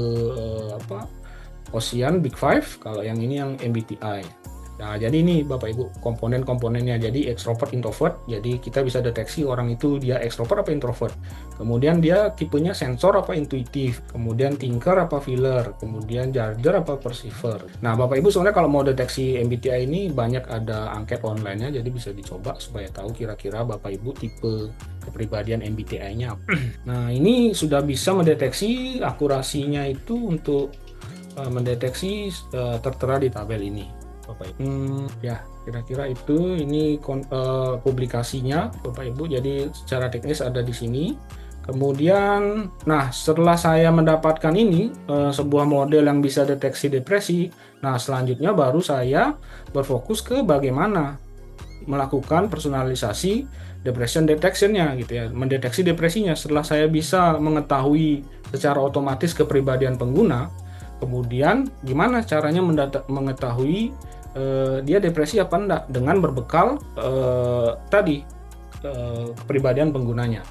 Ocean Big Five, kalau yang ini yang MBTI. Nah, jadi ini Bapak Ibu komponen-komponennya. Jadi extrovert, introvert. Jadi kita bisa deteksi orang itu dia extrovert apa introvert. Kemudian dia tipenya sensor apa intuitif. Kemudian thinker apa feeler. Kemudian judger apa perceiver. Nah, Bapak Ibu sebenarnya kalau mau deteksi MBTI ini banyak ada angket online-nya. Jadi bisa dicoba supaya tahu kira-kira Bapak Ibu tipe kepribadian MBTI-nya apa. Nah, ini sudah bisa mendeteksi akurasinya itu untuk mendeteksi tertera di tabel ini. Bapak Ibu. Ya, kira-kira itu ini publikasinya Bapak Ibu. Jadi secara teknis ada di sini. Kemudian, nah setelah saya mendapatkan ini sebuah model yang bisa deteksi depresi, nah selanjutnya baru saya berfokus ke bagaimana melakukan personalisasi depression detection-nya gitu ya, mendeteksi depresinya. Setelah saya bisa mengetahui secara otomatis kepribadian pengguna, Kemudian gimana caranya mengetahui dia depresi apa enggak, dengan berbekal tadi kepribadian penggunanya.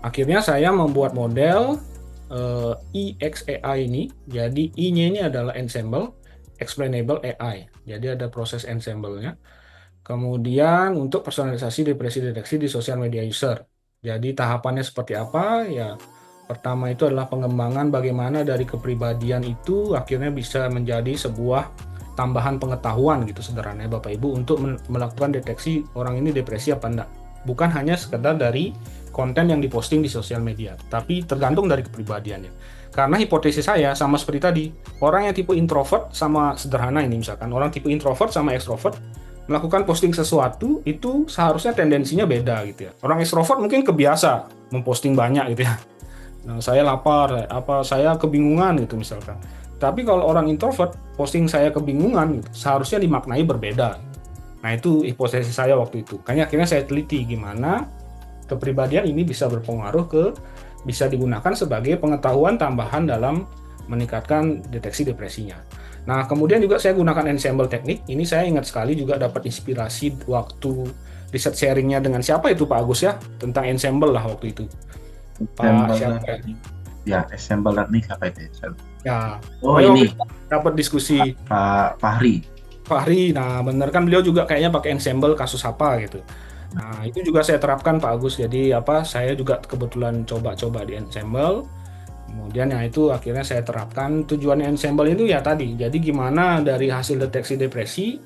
Akhirnya saya membuat model EXAI ini. Jadi I-nya ini adalah ensemble, explainable AI. Jadi ada proses ensemble-nya. Kemudian untuk personalisasi depresi deteksi di sosial media user. Jadi tahapannya seperti apa? Ya, pertama itu adalah pengembangan bagaimana dari kepribadian itu akhirnya bisa menjadi sebuah tambahan pengetahuan gitu sederhananya Bapak Ibu untuk melakukan deteksi orang ini depresi apa enggak. Bukan hanya sekedar dari konten yang diposting di sosial media, tapi tergantung dari kepribadiannya. Karena hipotesis saya sama seperti tadi, orang yang tipe introvert sama sederhana ini misalkan, orang tipe introvert sama extrovert melakukan posting sesuatu itu seharusnya tendensinya beda gitu ya. Orang extrovert mungkin kebiasa memposting banyak gitu ya. Nah, saya lapar, saya kebingungan gitu misalkan. Tapi kalau orang introvert, posting saya kebingungan gitu, seharusnya dimaknai berbeda. Nah, itu hipotesis saya waktu itu. Kayaknya akhirnya saya teliti gimana kepribadian ini bisa berpengaruh bisa digunakan sebagai pengetahuan tambahan dalam meningkatkan deteksi depresinya. Nah, kemudian juga saya gunakan ensemble teknik. Ini saya ingat sekali juga dapat inspirasi waktu riset sharingnya dengan siapa itu Pak Agus ya, tentang ensemble lah waktu itu. Pak siapa ya? Ya, ensemble learning apa itu? Ya, Oh ini dapat diskusi Pak Fahri. Fahri. Nah, benar kan beliau juga kayaknya pakai ensemble kasus apa gitu. Nah, itu juga saya terapkan Pak Agus. Jadi saya juga kebetulan coba-coba di ensemble. Kemudian yang itu akhirnya saya terapkan. Tujuan ensemble itu ya tadi. Jadi gimana dari hasil deteksi depresi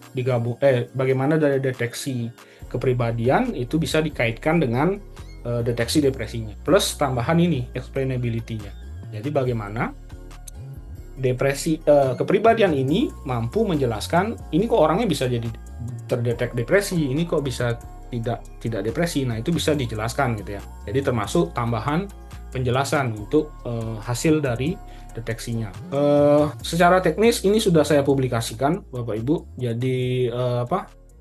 bagaimana dari deteksi kepribadian itu bisa dikaitkan dengan deteksi depresinya. Plus tambahan ini explainability-nya. Jadi bagaimana kepribadian ini mampu menjelaskan ini kok orangnya bisa jadi terdetek depresi, ini kok bisa tidak depresi. Nah, itu bisa dijelaskan gitu ya. Jadi termasuk tambahan penjelasan untuk hasil dari deteksinya. Secara teknis ini sudah saya publikasikan Bapak Ibu. Jadi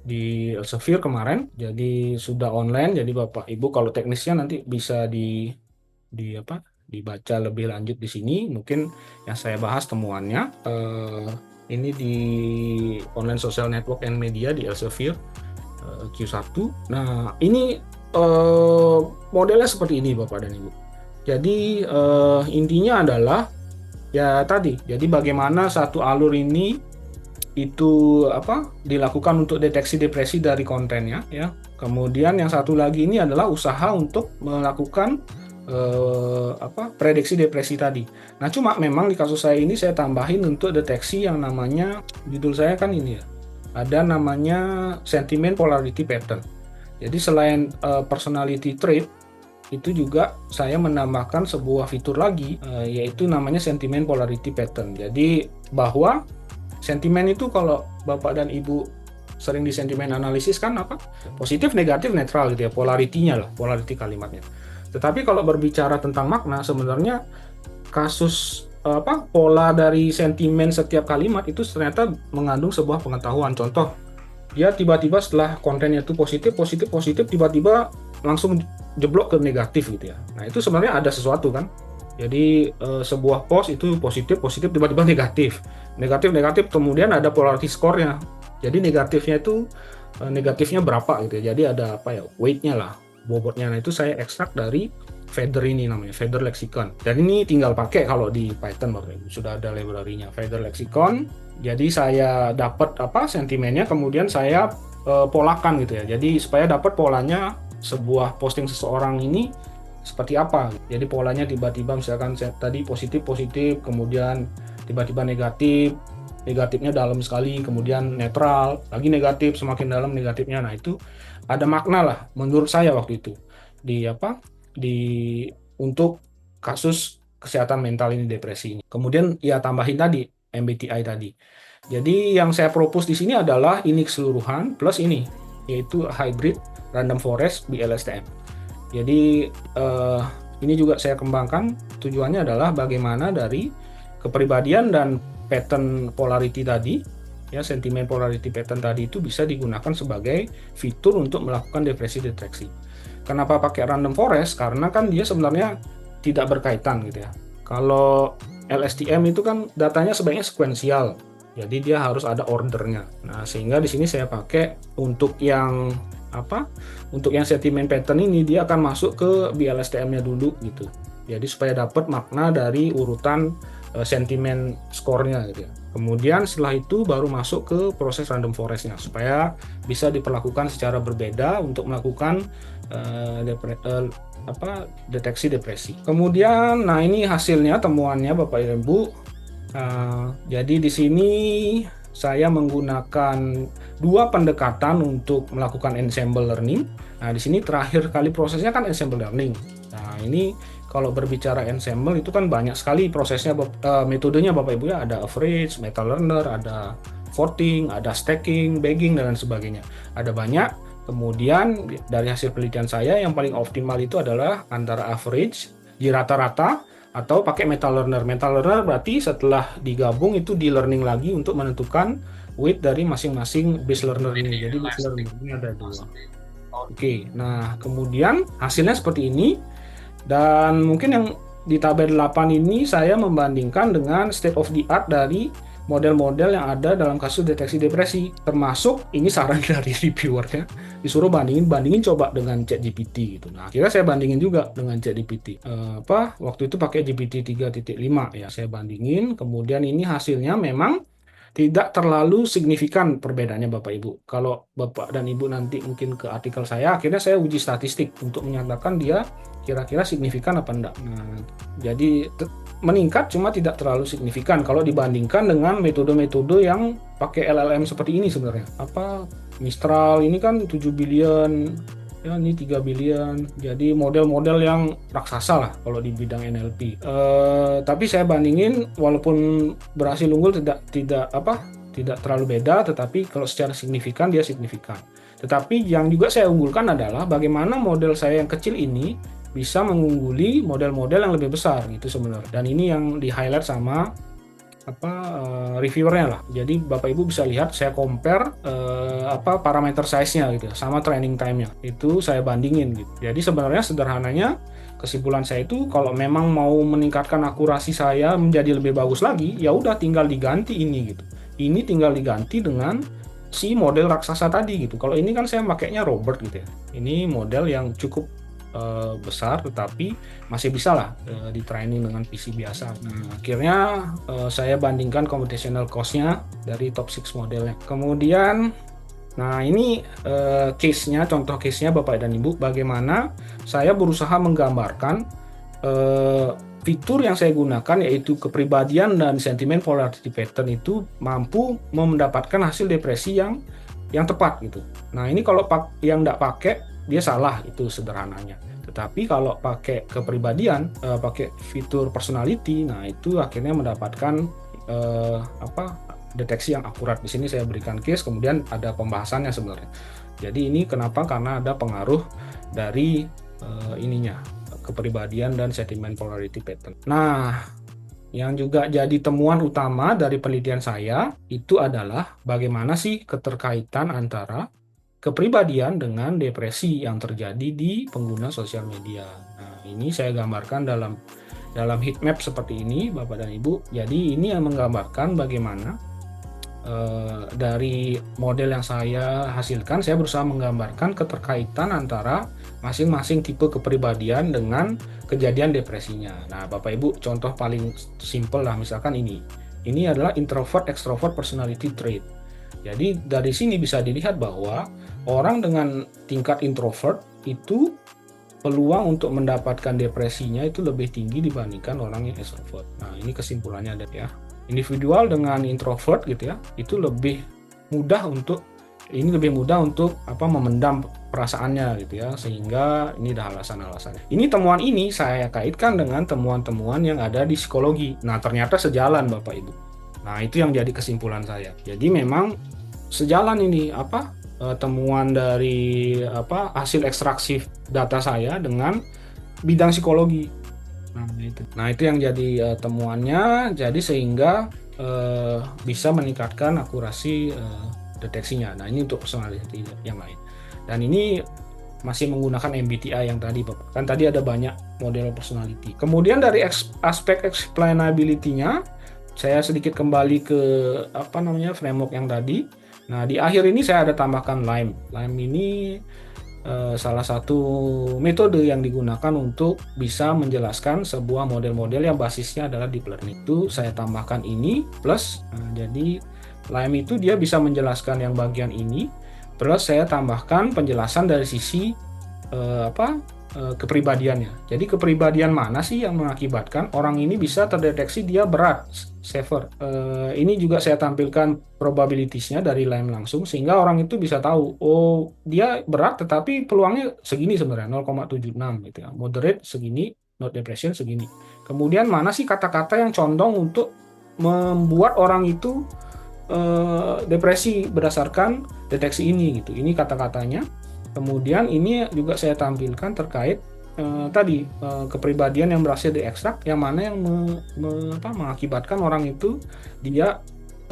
di Elsevier kemarin. Jadi sudah online. Jadi Bapak Ibu kalau teknisnya nanti bisa dibaca lebih lanjut di sini. Mungkin yang saya bahas temuannya ini di online social network and media di Elsevier Q1. Nah, ini modelnya seperti ini Bapak dan Ibu. Jadi intinya adalah ya tadi. Jadi bagaimana satu alur ini itu dilakukan untuk deteksi depresi dari kontennya ya. Kemudian yang satu lagi ini adalah usaha untuk melakukan prediksi depresi tadi. Nah, cuma memang di kasus saya ini saya tambahin untuk deteksi yang namanya, judul saya kan ini ya, ada namanya sentiment polarity pattern. Jadi selain personality trait, itu juga saya menambahkan sebuah fitur lagi yaitu namanya sentiment polarity pattern. Jadi bahwa sentimen itu kalau Bapak dan Ibu sering di sentimen analisis kan positif, negatif, netral gitu ya, polarity-nya lah, polarity kalimatnya. Tetapi kalau berbicara tentang makna, sebenarnya kasus pola dari sentimen setiap kalimat itu ternyata mengandung sebuah pengetahuan. Contoh, dia tiba-tiba setelah kontennya itu positif, tiba-tiba langsung jeblok ke negatif gitu ya. Nah, itu sebenarnya ada sesuatu kan. Jadi sebuah post itu positif, tiba-tiba negatif, kemudian ada polarity score-nya. Jadi negatifnya berapa gitu ya. Jadi ada weight-nya lah, bobotnya. Nah, itu saya ekstrak dari Feather ini namanya, Feather Lexicon. Dan ini tinggal pakai kalau di Python Bapak Ibu, sudah ada library-nya Feather Lexicon. Jadi saya dapat sentimennya, kemudian saya polakan gitu ya. Jadi supaya dapat polanya sebuah posting seseorang ini seperti apa. Jadi polanya tiba-tiba misalkan tadi positif, kemudian tiba-tiba negatifnya dalam sekali, kemudian netral, lagi negatif, semakin dalam negatifnya. Nah, itu ada makna lah menurut saya waktu itu untuk kasus kesehatan mental ini, depresi ini. Kemudian ya tambahin tadi MBTI tadi. Jadi yang saya propose di sini adalah ini keseluruhan plus ini, yaitu hybrid random forest BLSTM. Jadi ini juga saya kembangkan, tujuannya adalah bagaimana dari kepribadian dan pattern polarity tadi, ya sentiment polarity pattern tadi itu bisa digunakan sebagai fitur untuk melakukan depresi deteksi. Kenapa pakai random forest? Karena kan dia sebenarnya tidak berkaitan gitu ya. Kalau LSTM itu kan datanya sebaiknya sekuensial. Jadi dia harus ada ordernya. Nah, sehingga di sini saya pakai untuk yang apa? Untuk yang sentiment pattern ini dia akan masuk ke BLSTM-nya dulu gitu. Jadi supaya dapat makna dari urutan sentimen skornya gitu ya. Kemudian setelah itu baru masuk ke proses random forest-nya supaya bisa diperlakukan secara berbeda untuk melakukan deteksi depresi. Kemudian, nah ini hasilnya, temuannya Bapak Ibu. Jadi di sini saya menggunakan dua pendekatan untuk melakukan ensemble learning. Nah, di sini terakhir kali prosesnya kan ensemble learning. Nah, ini kalau berbicara ensemble itu kan banyak sekali prosesnya, metodenya Bapak Ibu ya, ada average, meta learner, ada voting, ada stacking, bagging, dan lain sebagainya. Ada banyak. Kemudian dari hasil penelitian saya yang paling optimal itu adalah antara average di rata-rata atau pakai meta learner. Meta learner berarti setelah digabung itu di learning lagi untuk menentukan weight dari masing-masing base learner ini. Jadi base learner ini ada dua. Oke, nah kemudian hasilnya seperti ini. Dan mungkin yang di tabel 8 ini saya membandingkan dengan state of the art dari model-model yang ada dalam kasus deteksi depresi, termasuk ini saran dari reviewernya, disuruh bandingin coba dengan ChatGPT gitu. Nah, akhirnya saya bandingin juga dengan ChatGPT. Waktu itu pakai GPT 3.5 ya, saya bandingin. Kemudian ini hasilnya memang tidak terlalu signifikan perbedaannya Bapak Ibu. Kalau Bapak dan Ibu nanti mungkin ke artikel saya, akhirnya saya uji statistik untuk menyatakan dia kira-kira signifikan apa enggak. Nah, jadi meningkat cuma tidak terlalu signifikan kalau dibandingkan dengan metode-metode yang pakai LLM seperti ini sebenarnya. Mistral ini kan 7 billion, ya ini 3 billion. Jadi model-model yang raksasa lah kalau di bidang NLP. Tapi saya bandingin walaupun berhasil unggul tidak terlalu beda, tetapi kalau secara signifikan dia signifikan. Tetapi yang juga saya unggulkan adalah bagaimana model saya yang kecil ini bisa mengungguli model-model yang lebih besar gitu sebenarnya. Dan ini yang di-highlight sama reviewernya lah. Jadi Bapak Ibu bisa lihat saya compare parameter size-nya gitu sama training time-nya. Itu saya bandingin gitu. Jadi sebenarnya sederhananya kesimpulan saya itu kalau memang mau meningkatkan akurasi saya menjadi lebih bagus lagi, ya udah tinggal diganti ini gitu. Ini tinggal diganti dengan si model raksasa tadi gitu. Kalau ini kan saya pakainya Robert gitu ya. Ini model yang cukup besar tetapi masih bisa lah di training dengan PC biasa. Nah, akhirnya saya bandingkan computational cost-nya dari top 6 modelnya. Kemudian nah ini case-nya, contoh case-nya Bapak dan Ibu, bagaimana saya berusaha menggambarkan fitur yang saya gunakan yaitu kepribadian dan sentiment polarity pattern itu mampu mendapatkan hasil depresi yang tepat gitu. Nah, ini kalau yang nggak pakai dia salah, itu sederhananya. Tetapi kalau pakai kepribadian, pakai fitur personality, nah itu akhirnya mendapatkan deteksi yang akurat. Di sini saya berikan case, kemudian ada pembahasannya sebenarnya. Jadi ini kenapa? Karena ada pengaruh dari kepribadian dan sentiment polarity pattern. Nah, yang juga jadi temuan utama dari penelitian saya itu adalah bagaimana sih keterkaitan antara kepribadian dengan depresi yang terjadi di pengguna sosial media. Nah, ini saya gambarkan dalam heat map seperti ini, Bapak dan Ibu. Jadi ini yang menggambarkan bagaimana dari model yang saya hasilkan, saya berusaha menggambarkan keterkaitan antara masing-masing tipe kepribadian dengan kejadian depresinya. Nah, Bapak Ibu, contoh paling simple lah, misalkan ini. Ini adalah introvert extrovert personality trait. Jadi dari sini bisa dilihat bahwa orang dengan tingkat introvert itu peluang untuk mendapatkan depresinya itu lebih tinggi dibandingkan orang yang extrovert. Nah, ini kesimpulannya ada ya. Individual dengan introvert gitu ya, itu lebih mudah untuk memendam perasaannya gitu ya, sehingga ini ada alasan-alasannya. Ini temuan ini saya kaitkan dengan temuan-temuan yang ada di psikologi. Nah, ternyata sejalan Bapak Ibu. Nah, itu yang jadi kesimpulan saya. Jadi memang sejalan ini temuan dari hasil ekstraksi data saya dengan bidang psikologi. Nah, itu yang jadi temuannya. Jadi sehingga bisa meningkatkan akurasi deteksinya. Nah, ini untuk personality yang lain. Dan ini masih menggunakan MBTI yang tadi Bapak. Kan tadi ada banyak model personality. Kemudian dari aspek explainability-nya, saya sedikit kembali ke framework yang tadi. Nah, di akhir ini saya ada tambahkan LIME. LIME ini salah satu metode yang digunakan untuk bisa menjelaskan sebuah model-model yang basisnya adalah deep learning. Itu saya tambahkan ini plus, jadi LIME itu dia bisa menjelaskan yang bagian ini, plus saya tambahkan penjelasan dari sisi kepribadiannya. Jadi kepribadian mana sih yang mengakibatkan orang ini bisa terdeteksi dia berat, severe. Ini juga saya tampilkan probabilitiesnya dari LIME langsung, sehingga orang itu bisa tahu, oh dia berat tetapi peluangnya segini sebenarnya, 0,76 gitu ya. Moderate segini, not depression segini. Kemudian mana sih kata-kata yang condong untuk membuat orang itu depresi berdasarkan deteksi ini gitu. Ini kata-katanya. Kemudian ini juga saya tampilkan terkait kepribadian yang berhasil diekstrak, yang mana yang mengakibatkan orang itu dia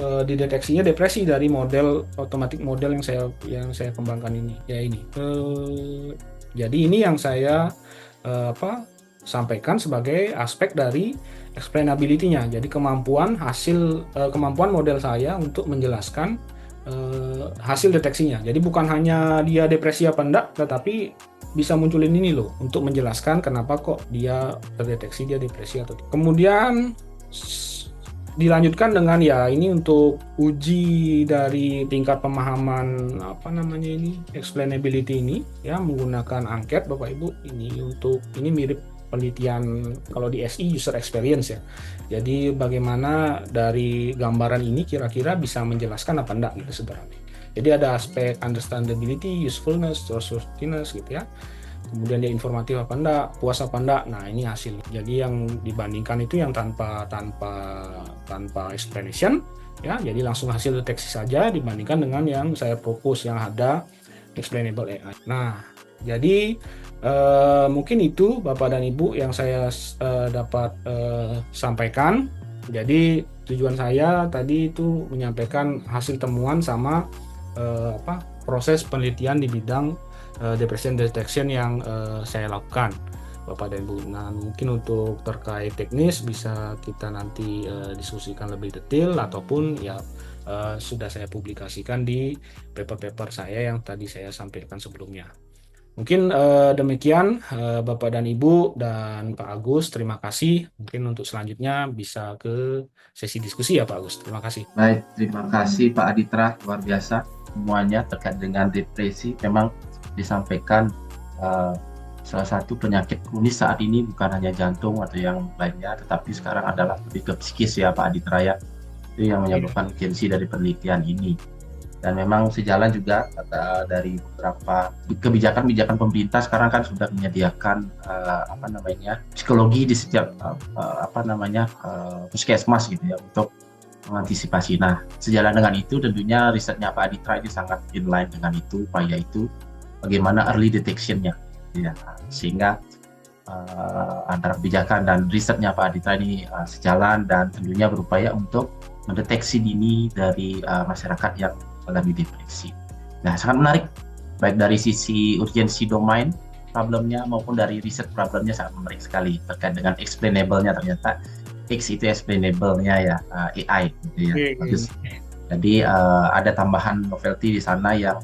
dideteksinya depresi dari model automatic model yang saya kembangkan ini. Ya ini. Jadi ini yang saya sampaikan sebagai aspek dari explainability-nya. Jadi kemampuan model saya untuk menjelaskan hasil deteksinya. Jadi bukan hanya dia depresi apa enggak, tetapi bisa munculin ini loh untuk menjelaskan kenapa kok dia terdeteksi dia depresi atau tidak. Kemudian dilanjutkan dengan ya ini untuk uji dari tingkat pemahaman explainability ini ya menggunakan angket Bapak Ibu. Ini mirip penelitian kalau di SI user experience ya. Jadi bagaimana dari gambaran ini kira-kira bisa menjelaskan apa enggak gitu sebenarnya. Jadi ada aspek understandability, usefulness, trustworthiness gitu ya. Kemudian dia informatif apa enggak, puas apa enggak. Nah, ini hasil. Jadi yang dibandingkan itu yang tanpa explanation ya. Jadi langsung hasil deteksi saja dibandingkan dengan yang saya propose yang ada explainable AI. Nah, jadi mungkin itu Bapak dan Ibu yang saya dapat sampaikan. Jadi tujuan saya tadi itu menyampaikan hasil temuan sama proses penelitian di bidang depression detection yang saya lakukan Bapak dan Ibu. Nah, mungkin untuk terkait teknis bisa kita nanti diskusikan lebih detail ataupun ya sudah saya publikasikan di paper-paper saya yang tadi saya sampaikan sebelumnya. Mungkin demikian Bapak dan Ibu dan Pak Agus, terima kasih. Mungkin untuk selanjutnya bisa ke sesi diskusi ya Pak Agus. Terima kasih. Baik, terima kasih Pak Aditra, luar biasa semuanya terkait dengan depresi. Memang disampaikan salah satu penyakit kronis saat ini bukan hanya jantung atau yang lainnya, tetapi sekarang adalah lebih ke psikis ya Pak Aditra ya. Itu yang menyebabkan urgensi dari penelitian ini. Dan memang sejalan juga dari beberapa kebijakan pemerintah sekarang kan sudah menyediakan psikologi di setiap puskesmas gitu ya untuk mengantisipasi. Nah, sejalan dengan itu tentunya risetnya Pak Aditra ini sangat inline dengan itu, upaya itu bagaimana early detection-nya ya. Sehingga antara kebijakan dan risetnya Pak Aditra ini sejalan dan tentunya berupaya untuk mendeteksi dini dari masyarakat yang mengalami depresi. Nah, sangat menarik baik dari sisi urgensi domain problemnya maupun dari riset problemnya sangat menarik sekali terkait dengan explainable-nya. Ternyata X itu explainable-nya ya AI gitu ya. Bagus. Jadi ada tambahan novelty di sana yang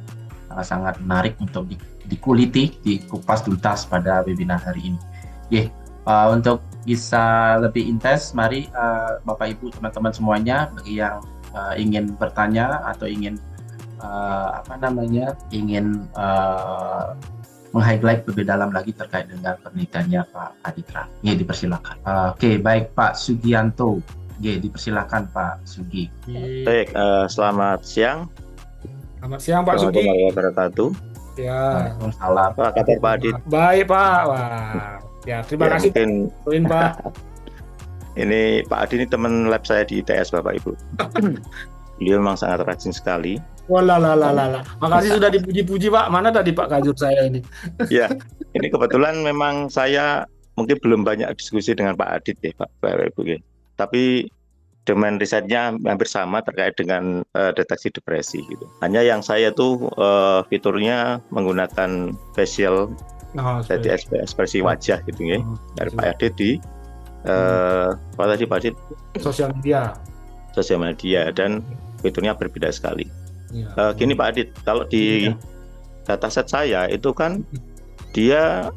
sangat menarik untuk dikuliti, dikupas tuntas pada webinar hari ini. Untuk bisa lebih intens, mari Bapak Ibu teman-teman semuanya bagi yang ingin bertanya atau ingin meng-highlight lebih dalam lagi terkait dengan penelitiannya Pak Aditra. Dipersilakan. Oke, baik Pak Sugianto. Dipersilakan Pak Sugi. Baik, selamat siang. Selamat siang Pak Sugi. Warahmatullahi wabarakatuh. Ya. Waalaikumsalam. Apa kabar Pak Adit? Baik Pak. Wah. Ya, terima kasih mungkin Pak. Ini Pak Adit ini teman lab saya di ITS Bapak Ibu. Beliau memang sangat rajin sekali. Walalala. Makasih sudah dipuji-puji Pak. Mana tadi Pak Kajur saya ini? Ya, ini kebetulan memang saya mungkin belum banyak diskusi dengan Pak Adit ya Pak Ibu. Tapi domain risetnya hampir sama terkait dengan deteksi depresi gitu. Hanya yang saya tuh fiturnya menggunakan facial, jadi ekspresi wajah gitu ya. Dari Pak Adit di apa tadi Pak Adit? Sosial media Dan fiturnya berbeda sekali. ya. Gini Pak Adit, kalau di dataset saya itu kan dia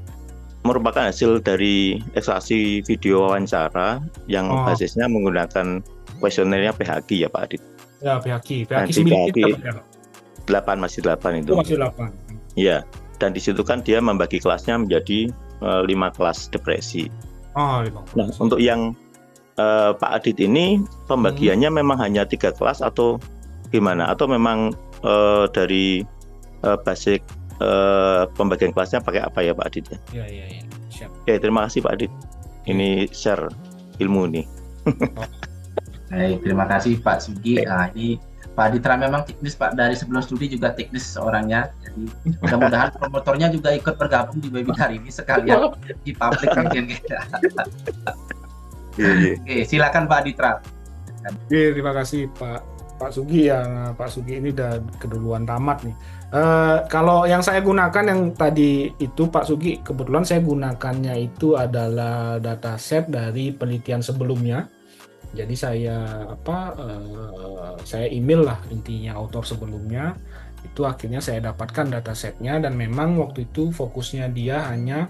merupakan hasil dari ekstraksi video wawancara yang basisnya menggunakan kuesionernya PHQ ya Pak Adit. Ya, PHQ Nanti 9 8 masih 8 itu. masih 8. Iya. Dan di situ kan dia membagi kelasnya menjadi 5 kelas depresi. Nah, untuk yang Pak Adit ini pembagiannya memang hanya 3 kelas atau gimana? Atau memang dari basic pembagian kelasnya pakai apa ya Pak Adit ya? Iya. Siap. Oke, terima kasih Pak Adit. Ini share ilmu nih. Baik, terima kasih Pak Sugi. Nah, ini Pak Aditra memang teknis Pak, dari sebelum studi juga teknis orangnya. Jadi mudah-mudahan promotornya juga ikut bergabung di webinar ini sekalian di publik mungkin. Oke, silakan Pak Aditra. Oke, terima kasih Pak Sugi ya. Nah, Pak Sugi ini udah keduluan tamat nih. Kalau yang saya gunakan yang tadi itu Pak Sugi, kebetulan saya gunakannya itu adalah dataset dari penelitian sebelumnya. Jadi saya email lah intinya author sebelumnya, itu akhirnya saya dapatkan datasetnya, dan memang waktu itu fokusnya dia hanya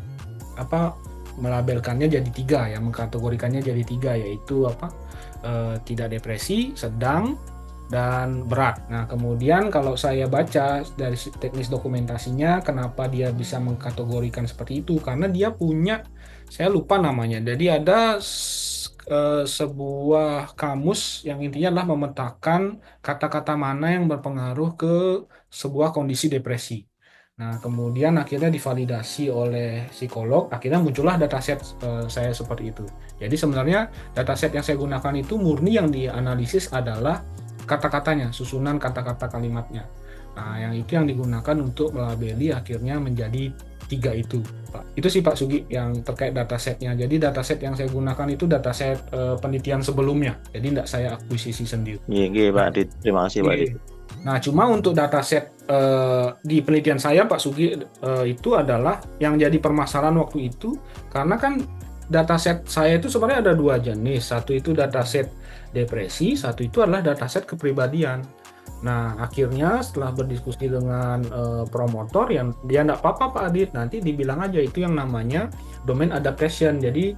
melabelkannya jadi 3 ya, mengkategorikannya jadi 3, yaitu tidak depresi, sedang, dan berat. Nah, kemudian kalau saya baca dari teknis dokumentasinya, kenapa dia bisa mengkategorikan seperti itu? Karena dia punya, saya lupa namanya. Jadi ada sebuah kamus yang intinya adalah memetakan kata-kata mana yang berpengaruh ke sebuah kondisi depresi. Nah, kemudian akhirnya divalidasi oleh psikolog, akhirnya muncullah dataset saya seperti itu. Jadi sebenarnya dataset yang saya gunakan itu murni yang dianalisis adalah kata-katanya, susunan kata-kata kalimatnya. Nah, yang itu yang digunakan untuk melabeli akhirnya menjadi 3 itu, Pak. Itu sih Pak Sugi yang terkait datasetnya. Jadi dataset yang saya gunakan itu dataset penelitian sebelumnya. Jadi tidak saya akuisisi sendiri. Iya, Pak Adit. Terima kasih Pak Adit. Nah, cuma untuk dataset di penelitian saya Pak Sugi itu adalah yang jadi permasalahan waktu itu, karena kan dataset saya itu sebenarnya ada 2 jenis. Satu itu dataset depresi, satu itu adalah dataset kepribadian. Nah, akhirnya setelah berdiskusi dengan promotor, yang dia enggak apa-apa Pak Adit, nanti dibilang aja itu yang namanya domain adaptation. Jadi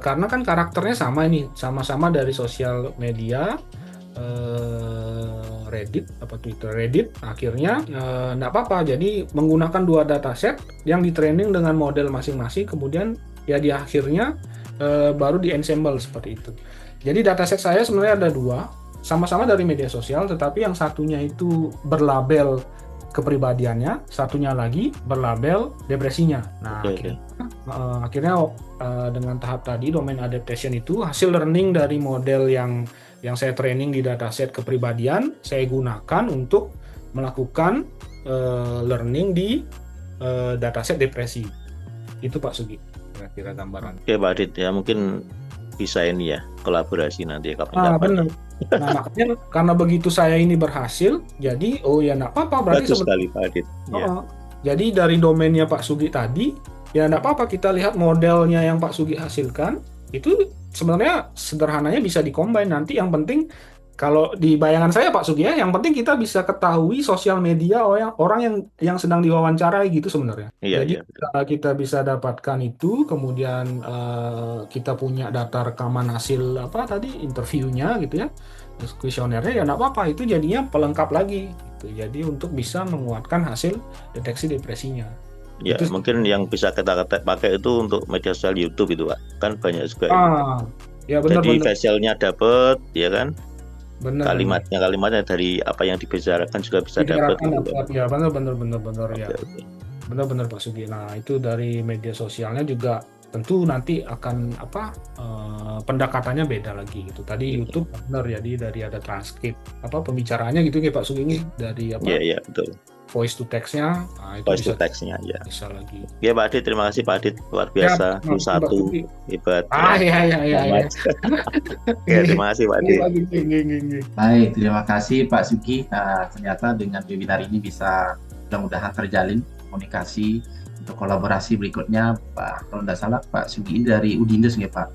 karena kan karakternya sama ini, sama-sama dari sosial media, Reddit, akhirnya enggak apa-apa. Jadi menggunakan 2 dataset yang di-training dengan model masing-masing, kemudian ya di akhirnya baru di-ensemble seperti itu. Jadi dataset saya sebenarnya ada 2, sama-sama dari media sosial, tetapi yang satunya itu berlabel kepribadiannya, satunya lagi berlabel depresinya. Nah, akhirnya dengan tahap tadi domain adaptation itu hasil learning dari model yang saya training di dataset kepribadian, saya gunakan untuk melakukan learning di dataset depresi. Itu Pak Sugi, kira-kira gambaran. Oke Pak Adit, ya mungkin bisa ini ya kolaborasi nanti kapan-kapan. Benar. Nah, makanya karena begitu saya ini berhasil, jadi ya enggak apa-apa, berarti bagus sekali Pak Adit. Jadi dari domainnya Pak Sugi tadi, ya enggak apa-apa kita lihat modelnya yang Pak Sugi hasilkan, itu sebenarnya sederhananya bisa dikombin. Nanti yang penting kalau di bayangan saya Pak Sugi ya, yang penting kita bisa ketahui sosial media orang yang sedang diwawancarai gitu sebenarnya. Jadi kita bisa dapatkan itu, kemudian kita punya data rekaman hasil interviewnya gitu ya, kuesionernya ya nggak apa-apa, itu jadinya pelengkap lagi. Gitu. Jadi untuk bisa menguatkan hasil deteksi depresinya. Ya, itu mungkin yang bisa kita pakai itu untuk media sosial YouTube itu Pak, kan banyak juga. Ya benar. Jadi facialnya dapat, ya kan? Benar. Kalimatnya dari apa yang dibicarakan juga bisa dapat. Ya benar ya. Benar Pak Sugi. Nah, itu dari media sosialnya juga tentu nanti akan pendekatannya beda lagi gitu. Tadi YouTube benar, jadi dari ada transkrip pembicaraannya gitu ya Pak Sugi, dari Iya betul. voice to text-nya, itu Voice to bisa text-nya ya. bisa lagi. Ya Pak Adit, terima kasih Pak Adit, luar biasa, Mbak satu Tuti. hebat. Iya. Ya, terima kasih Pak Adit. Baik, terima kasih Pak Sugi. Ternyata dengan webinar ini bisa mudah-mudahan terjalin komunikasi untuk kolaborasi berikutnya. Pak, kalau tidak salah Pak Sugi ini dari Udindes nggak Pak?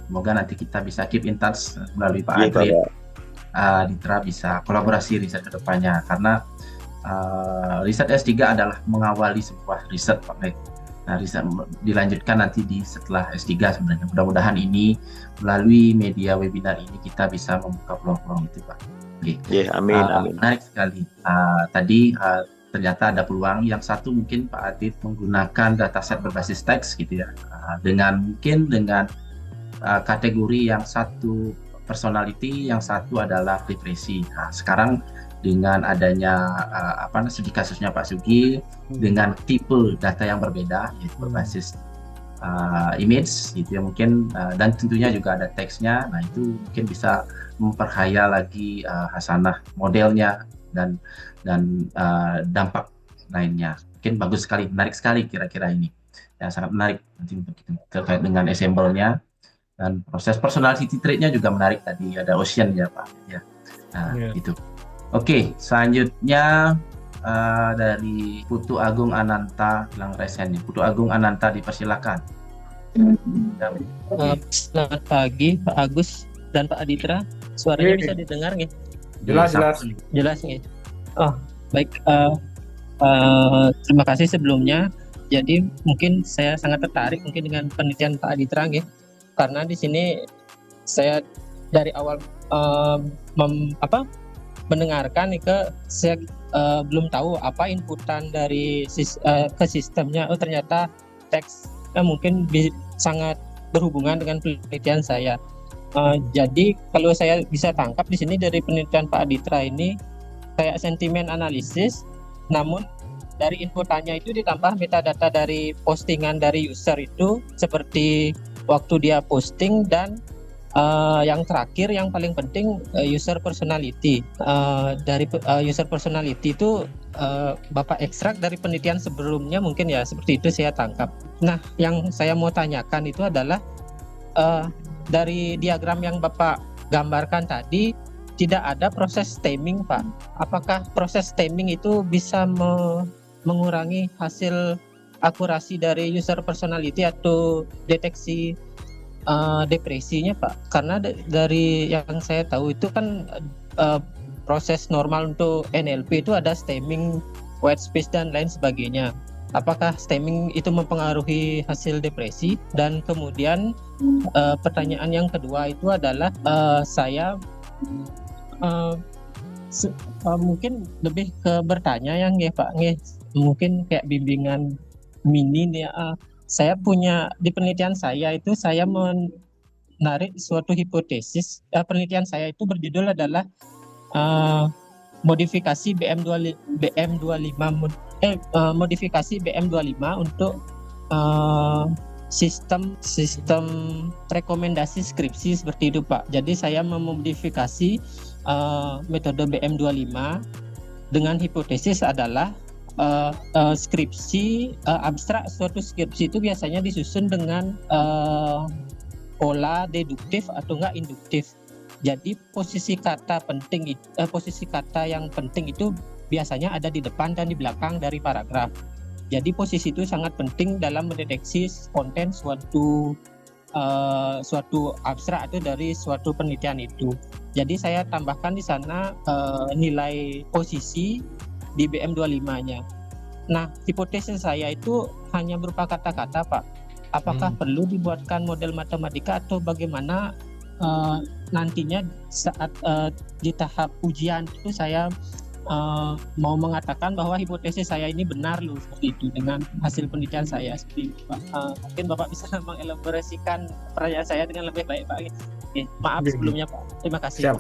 Semoga nanti kita bisa keep in touch melalui Pak Iya, Adit. Pak. Ditra bisa kolaborasi riset ke depannya, karena riset S3 adalah mengawali sebuah riset Pak Mek. Nah, riset dilanjutkan nanti setelah S3 sebenarnya. Mudah-mudahan ini melalui media webinar ini kita bisa membuka peluang-peluang itu Pak. Ya, amin, amin. Menarik sekali. Tadi ternyata ada peluang. Yang satu mungkin Pak Adit menggunakan dataset berbasis teks gitu ya, dengan kategori yang satu personality, yang satu adalah depresi. Nah, sekarang dengan adanya studi kasusnya Pak Sugi dengan tipe data yang berbeda, yaitu berbasis image gitu ya mungkin, dan tentunya juga ada teksnya. Nah, itu mungkin bisa memperkaya lagi hasanah modelnya dan dampak lainnya. Mungkin bagus sekali, menarik sekali kira-kira ini. Ya, sangat menarik nanti untuk kita terkait dengan ensemble-nya. Dan proses personality trait-nya juga menarik, tadi ada Ocean ya Pak ya. Gitu. Oke, selanjutnya dari Putu Agung Ananta Langresen. Putu Agung Ananta, dipersilakan. Selamat pagi Pak Agus dan Pak Aditra. Suaranya bisa didengar nggih? Jelas nggih. Oh, baik. Terima kasih sebelumnya. Jadi mungkin saya sangat tertarik mungkin dengan penelitian Pak Aditra nggih. Karena di sini saya dari awal mendengarkan saya belum tahu apa inputan dari ke sistemnya. Oh, ternyata teks mungkin sangat berhubungan dengan penelitian saya. Jadi kalau saya bisa tangkap di sini dari penelitian Pak Aditra ini kayak sentimen analisis, namun dari inputannya itu ditambah metadata dari postingan dari user itu seperti waktu dia posting, dan yang terakhir yang paling penting user personality. Dari user personality itu Bapak ekstrak dari penelitian sebelumnya mungkin ya, seperti itu saya tangkap. Nah, yang saya mau tanyakan itu adalah dari diagram yang Bapak gambarkan tadi tidak ada proses stemming Pak. Apakah proses stemming itu bisa mengurangi hasil akurasi dari user personality atau deteksi depresinya Pak? Karena dari yang saya tahu itu kan proses normal untuk NLP itu ada stemming, white space dan lain sebagainya. Apakah stemming itu mempengaruhi hasil depresi? Dan kemudian pertanyaan yang kedua itu adalah saya mungkin lebih ke bertanya yang ya Pak, mungkin kayak bimbingan mini nih. Saya punya di penelitian saya itu saya menarik suatu hipotesis. Penelitian saya itu berjudul adalah modifikasi modifikasi BM25 untuk sistem rekomendasi skripsi seperti itu Pak. Jadi saya memodifikasi metode BM25 dengan hipotesis adalah skripsi abstrak. Suatu skripsi itu biasanya disusun dengan pola deduktif atau enggak induktif. Jadi posisi kata yang penting itu biasanya ada di depan dan di belakang dari paragraf. Jadi posisi itu sangat penting dalam mendeteksi konten suatu abstrak atau dari suatu penelitian itu. Jadi saya tambahkan di sana nilai posisi di BM25-nya. Nah, hipotesis saya itu hanya berupa kata-kata, Pak. Apakah perlu dibuatkan model matematika atau bagaimana nantinya saat di tahap ujian itu saya mau mengatakan bahwa hipotesis saya ini benar loh, seperti itu dengan hasil penelitian saya seperti itu, Pak. Mungkin Bapak bisa mengelaborasikan pertanyaan saya dengan lebih baik, Pak. Oke, maaf sebelumnya, Pak. Terima kasih. Siap.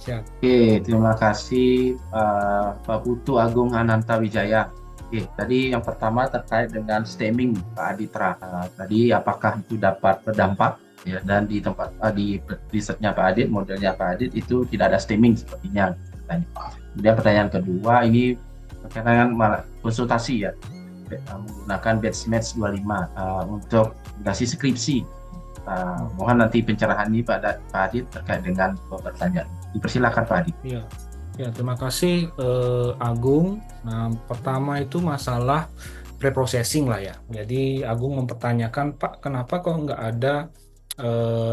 Oke, terima kasih Pak Putu Agung Ananta Wijaya. Oke, tadi yang pertama terkait dengan stemming Pak Aditra. Tadi apakah itu dapat berdampak? Ya, dan di tempat di risetnya Pak Adit, modelnya Pak Adit itu tidak ada stemming sepertinya. Kemudian pertanyaan kedua, ini berkaitan dengan konsultasi ya, menggunakan Batchmatch 25 untuk dasi skripsi. Mohon nanti pencerahan ini Pak Adit terkait dengan pertanyaan. Dipersilakan Pak Adit. Ya, terima kasih Agung. Nah, pertama itu masalah preprocessing lah ya. Jadi Agung mempertanyakan, Pak, kenapa kok nggak ada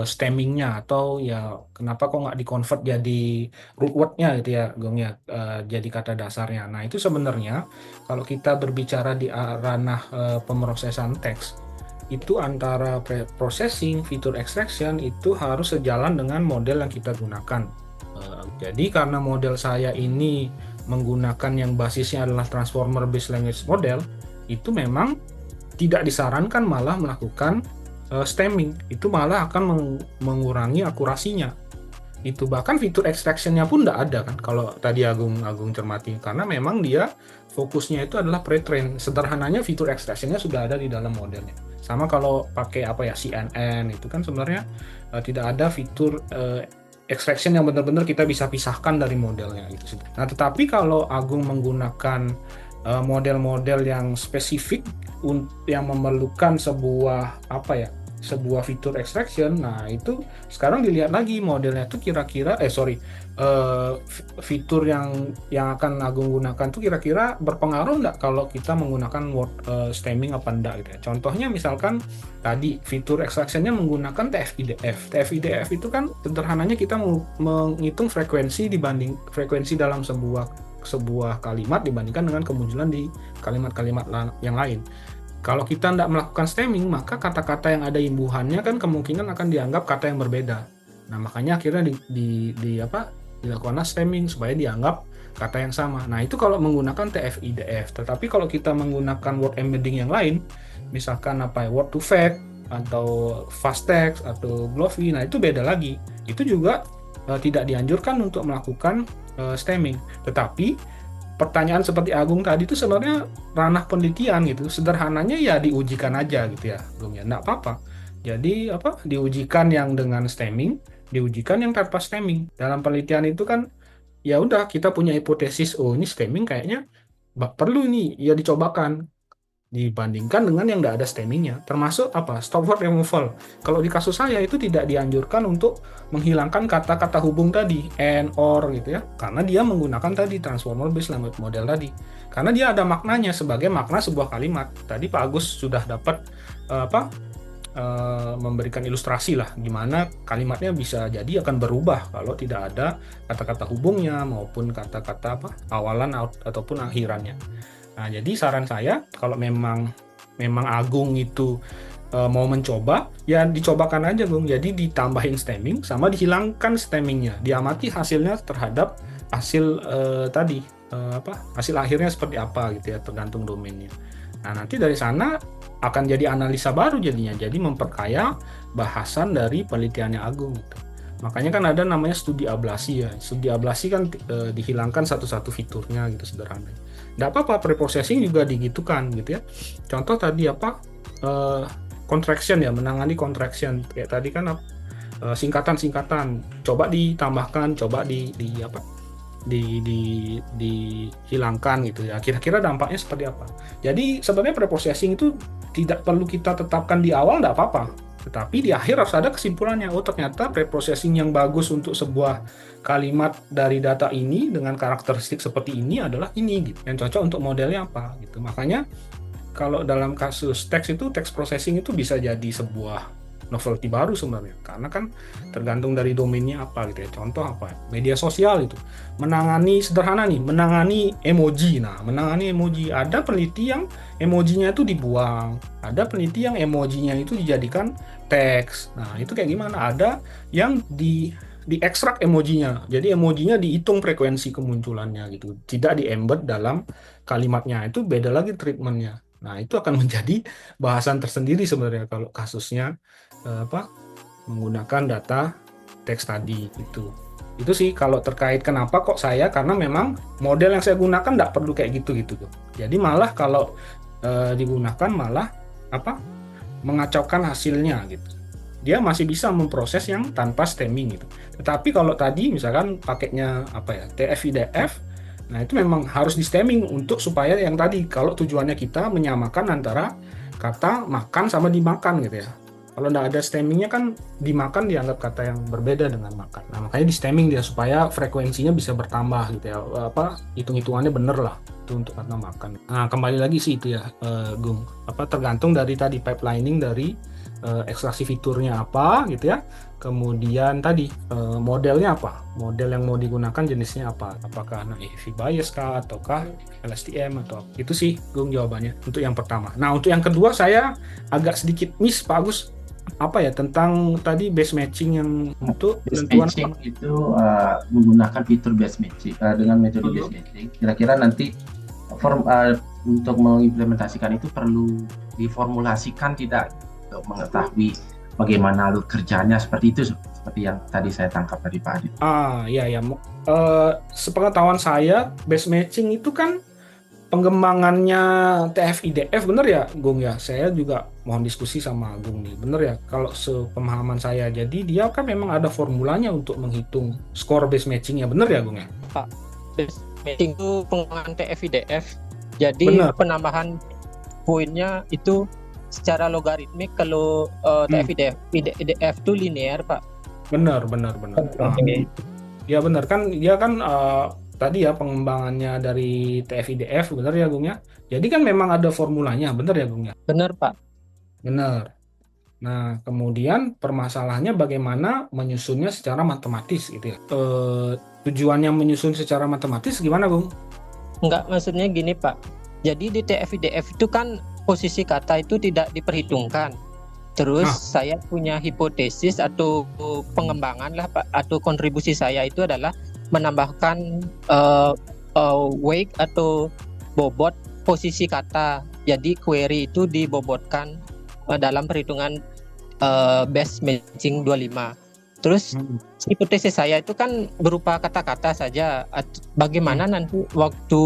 stemmingnya, atau ya kenapa kok nggak di-convert jadi root word-nya gitu ya, Agung ya, jadi kata dasarnya. Nah, itu sebenarnya kalau kita berbicara di ranah pemrosesan teks, itu antara processing, feature extraction itu harus sejalan dengan model yang kita gunakan. Jadi karena model saya ini menggunakan yang basisnya adalah transformer based language model, itu memang tidak disarankan malah melakukan stemming. Itu malah akan mengurangi akurasinya. Itu bahkan fitur extraction-nya pun tidak ada kan, kalau tadi Agung cermati, karena memang dia fokusnya itu adalah pre-train. Sederhananya fitur extraction-nya sudah ada di dalam modelnya. Sama kalau pakai CNN itu kan sebenarnya tidak ada fitur extraction yang benar-benar kita bisa pisahkan dari modelnya gitu. Nah, tetapi kalau Agung menggunakan model-model yang spesifik yang memerlukan sebuah fitur extraction, nah itu sekarang dilihat lagi modelnya itu kira-kira fitur yang akan Agung gunakan tuh kira-kira berpengaruh nggak kalau kita menggunakan word stemming apa enggak gitu ya. Contohnya misalkan tadi fitur extraction-nya menggunakan TF-IDF. TF-IDF itu kan sederhananya kita menghitung frekuensi dalam sebuah kalimat dibandingkan dengan kemunculan di kalimat-kalimat yang lain. Kalau kita tidak melakukan stemming, maka kata-kata yang ada imbuhannya kan kemungkinan akan dianggap kata yang berbeda. Nah, makanya akhirnya dilakukan stemming supaya dianggap kata yang sama. Nah, itu kalau menggunakan TF-IDF. Tetapi kalau kita menggunakan word embedding yang lain, misalkan word to fact atau fast text atau glossy, nah itu beda lagi. Itu juga tidak dianjurkan untuk melakukan stemming. Tetapi pertanyaan seperti Agung tadi itu sebenarnya ranah penelitian gitu. Sederhananya ya diujikan aja gitu ya, Agung ya. Nggak apa-apa. Jadi diujikan yang dengan stemming, diujikan yang tanpa stemming. Dalam penelitian itu kan ya udah kita punya hipotesis, oh ini stemming kayaknya perlu nih ya dicobakan. Dibandingkan dengan yang tidak ada stemmingnya, termasuk stop word removal. Kalau di kasus saya itu tidak dianjurkan untuk menghilangkan kata-kata hubung tadi, and, or gitu ya, karena dia menggunakan tadi transformer based language model tadi, karena dia ada maknanya sebagai makna sebuah kalimat. Tadi Pak Agus sudah dapat memberikan ilustrasi lah gimana kalimatnya bisa jadi akan berubah kalau tidak ada kata-kata hubungnya maupun kata-kata awalan ataupun akhirannya. Nah, jadi saran saya kalau memang Agung itu mau mencoba, ya dicobakan aja Gung. Jadi ditambahin stemming sama dihilangkan stemmingnya. Diamati hasilnya terhadap hasil hasil akhirnya seperti apa gitu ya, tergantung domainnya. Nah, nanti dari sana akan jadi analisa baru jadinya. Jadi memperkaya bahasan dari penelitiannya Agung gitu. Makanya kan ada namanya studi ablasi ya. Studi ablasi kan dihilangkan satu-satu fiturnya gitu sederhananya. Nggak apa-apa, preprocessing juga digitukan gitu ya. Contoh tadi contraction ya, menangani contraction. Kayak tadi kan singkatan-singkatan. Coba ditambahkan, coba dihilangkan gitu ya. Kira-kira dampaknya seperti apa. Jadi sebenarnya preprocessing itu tidak perlu kita tetapkan di awal, nggak apa-apa. Tetapi di akhir harus ada kesimpulannya. Oh, ternyata preprocessing yang bagus untuk sebuah kalimat dari data ini dengan karakteristik seperti ini adalah ini gitu. Yang cocok untuk modelnya apa gitu. Makanya kalau dalam kasus teks itu text processing itu bisa jadi sebuah novelty baru sebenarnya, karena kan tergantung dari domainnya apa gitu ya. Contoh media sosial itu menangani emoji. Nah, menangani emoji, ada peneliti yang emojinya itu dibuang, ada peneliti yang emojinya itu dijadikan teks. Nah, itu kayak gimana? Ada yang diekstrak emojinya, jadi emojinya dihitung frekuensi kemunculannya gitu, tidak di-embed dalam kalimatnya. Itu beda lagi treatmentnya. Nah, itu akan menjadi bahasan tersendiri sebenarnya kalau kasusnya menggunakan data teks tadi itu sih kalau terkait kenapa kok karena memang model yang saya gunakan tidak perlu kayak gitu. Jadi malah kalau digunakan malah mengacaukan hasilnya gitu. Dia masih bisa memproses yang tanpa stemming gitu. Tetapi kalau tadi misalkan pakainya TF-IDF Nah, itu memang harus di stemming untuk supaya yang tadi, kalau tujuannya kita menyamakan antara kata makan sama dimakan gitu ya. Kalau nggak ada stemmingnya kan dimakan dianggap kata yang berbeda dengan makan. Nah, makanya di stemming dia supaya frekuensinya bisa bertambah gitu ya. Hitung-hitungannya bener lah itu untuk kata makan. Nah, kembali lagi sih itu ya, Gung. Tergantung dari tadi pipelining dari ekstraksi fiturnya apa gitu ya. Kemudian tadi modelnya apa? Model yang mau digunakan jenisnya apa? Apakah AAV bias kah ataukah LSTM atau apa? Itu sih Gung jawabannya untuk yang pertama. Nah, untuk yang kedua saya agak sedikit miss Pak Agus, apa ya tentang tadi base matching yang untuk Base penentuan matching itu menggunakan fitur base matching dengan metode base matching. Kira-kira nanti untuk mengimplementasikan itu perlu diformulasikan tidak untuk mengetahui bagaimana alur kerjanya seperti itu, seperti yang tadi saya tangkap dari Pak Adit. Iya ya. Sepengetahuan saya base matching itu kan pengembangannya TF-IDF, bener ya Gung ya? Saya juga mohon diskusi sama Gung nih, bener ya kalau sepemahaman saya. Jadi dia kan memang ada formulanya untuk menghitung skor base matchingnya, bener ya Gung ya? Pak, base matching itu pengembangan TF-IDF. Jadi Bener. penambahan poinnya itu secara logaritmik. Kalau TF-IDF itu linear Pak. Bener. Ya bener kan, dia kan tadi ya pengembangannya dari TF-IDF, bener ya Gung ya? Jadi kan memang ada formulanya, bener ya Gung ya? Benar Pak. Bener. Nah, kemudian permasalahannya bagaimana menyusunnya secara matematis gitu ya. Tujuannya menyusun secara matematis gimana Gung? Enggak, maksudnya gini Pak. Jadi di TF-IDF itu kan posisi kata itu tidak diperhitungkan. Terus saya punya hipotesis atau pengembangan lah Pak, atau kontribusi saya itu adalah menambahkan weight atau bobot posisi kata. Jadi query itu dibobotkan dalam perhitungan base matching 25. Terus hipotesis saya itu kan berupa kata-kata saja. Bagaimana nanti waktu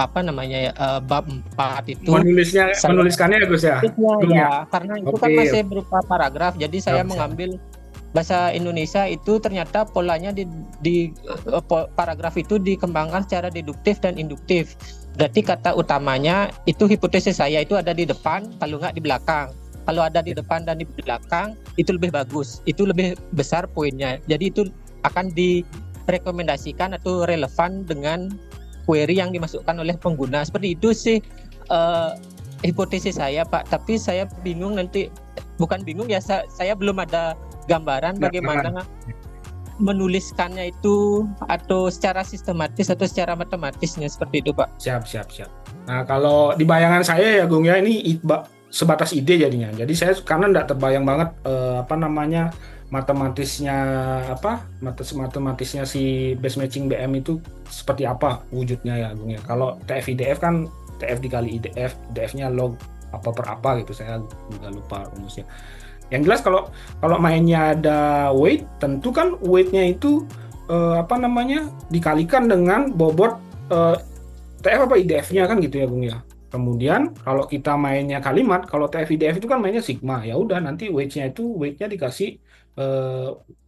bab 4 itu menuliskannya ya Gus ya? Ya, karena itu kan masih berupa paragraf. Jadi saya mengambil bahasa Indonesia itu ternyata polanya di paragraf itu dikembangkan secara deduktif dan induktif. Berarti kata utamanya itu hipotesis saya itu ada di depan, kalau nggak di belakang. Kalau ada di depan dan di belakang itu lebih bagus, itu lebih besar poinnya. Jadi itu akan direkomendasikan atau relevan dengan query yang dimasukkan oleh pengguna. Seperti itu sih hipotesis saya Pak. Tapi saya bingung nanti, bukan bingung ya, saya belum ada gambaran bagaimana menuliskannya itu atau secara sistematis atau secara matematisnya, seperti itu Pak. Siap. Nah, kalau di bayangan saya ya Gung ya, ini sebatas ide jadinya. Jadi saya karena enggak terbayang banget matematisnya si base matching BM itu seperti apa wujudnya ya Gung ya. Kalau TF-IDF kan TF dikali IDF, IDF-nya log apa per apa gitu, saya juga lupa rumusnya. Yang jelas kalau mainnya ada weight, tentu kan weight-nya itu dikalikan dengan bobot TF apa IDF-nya kan gitu ya Gung ya. Kemudian kalau kita mainnya kalimat, kalau TF-IDF itu kan mainnya sigma, ya udah nanti weight-nya dikasih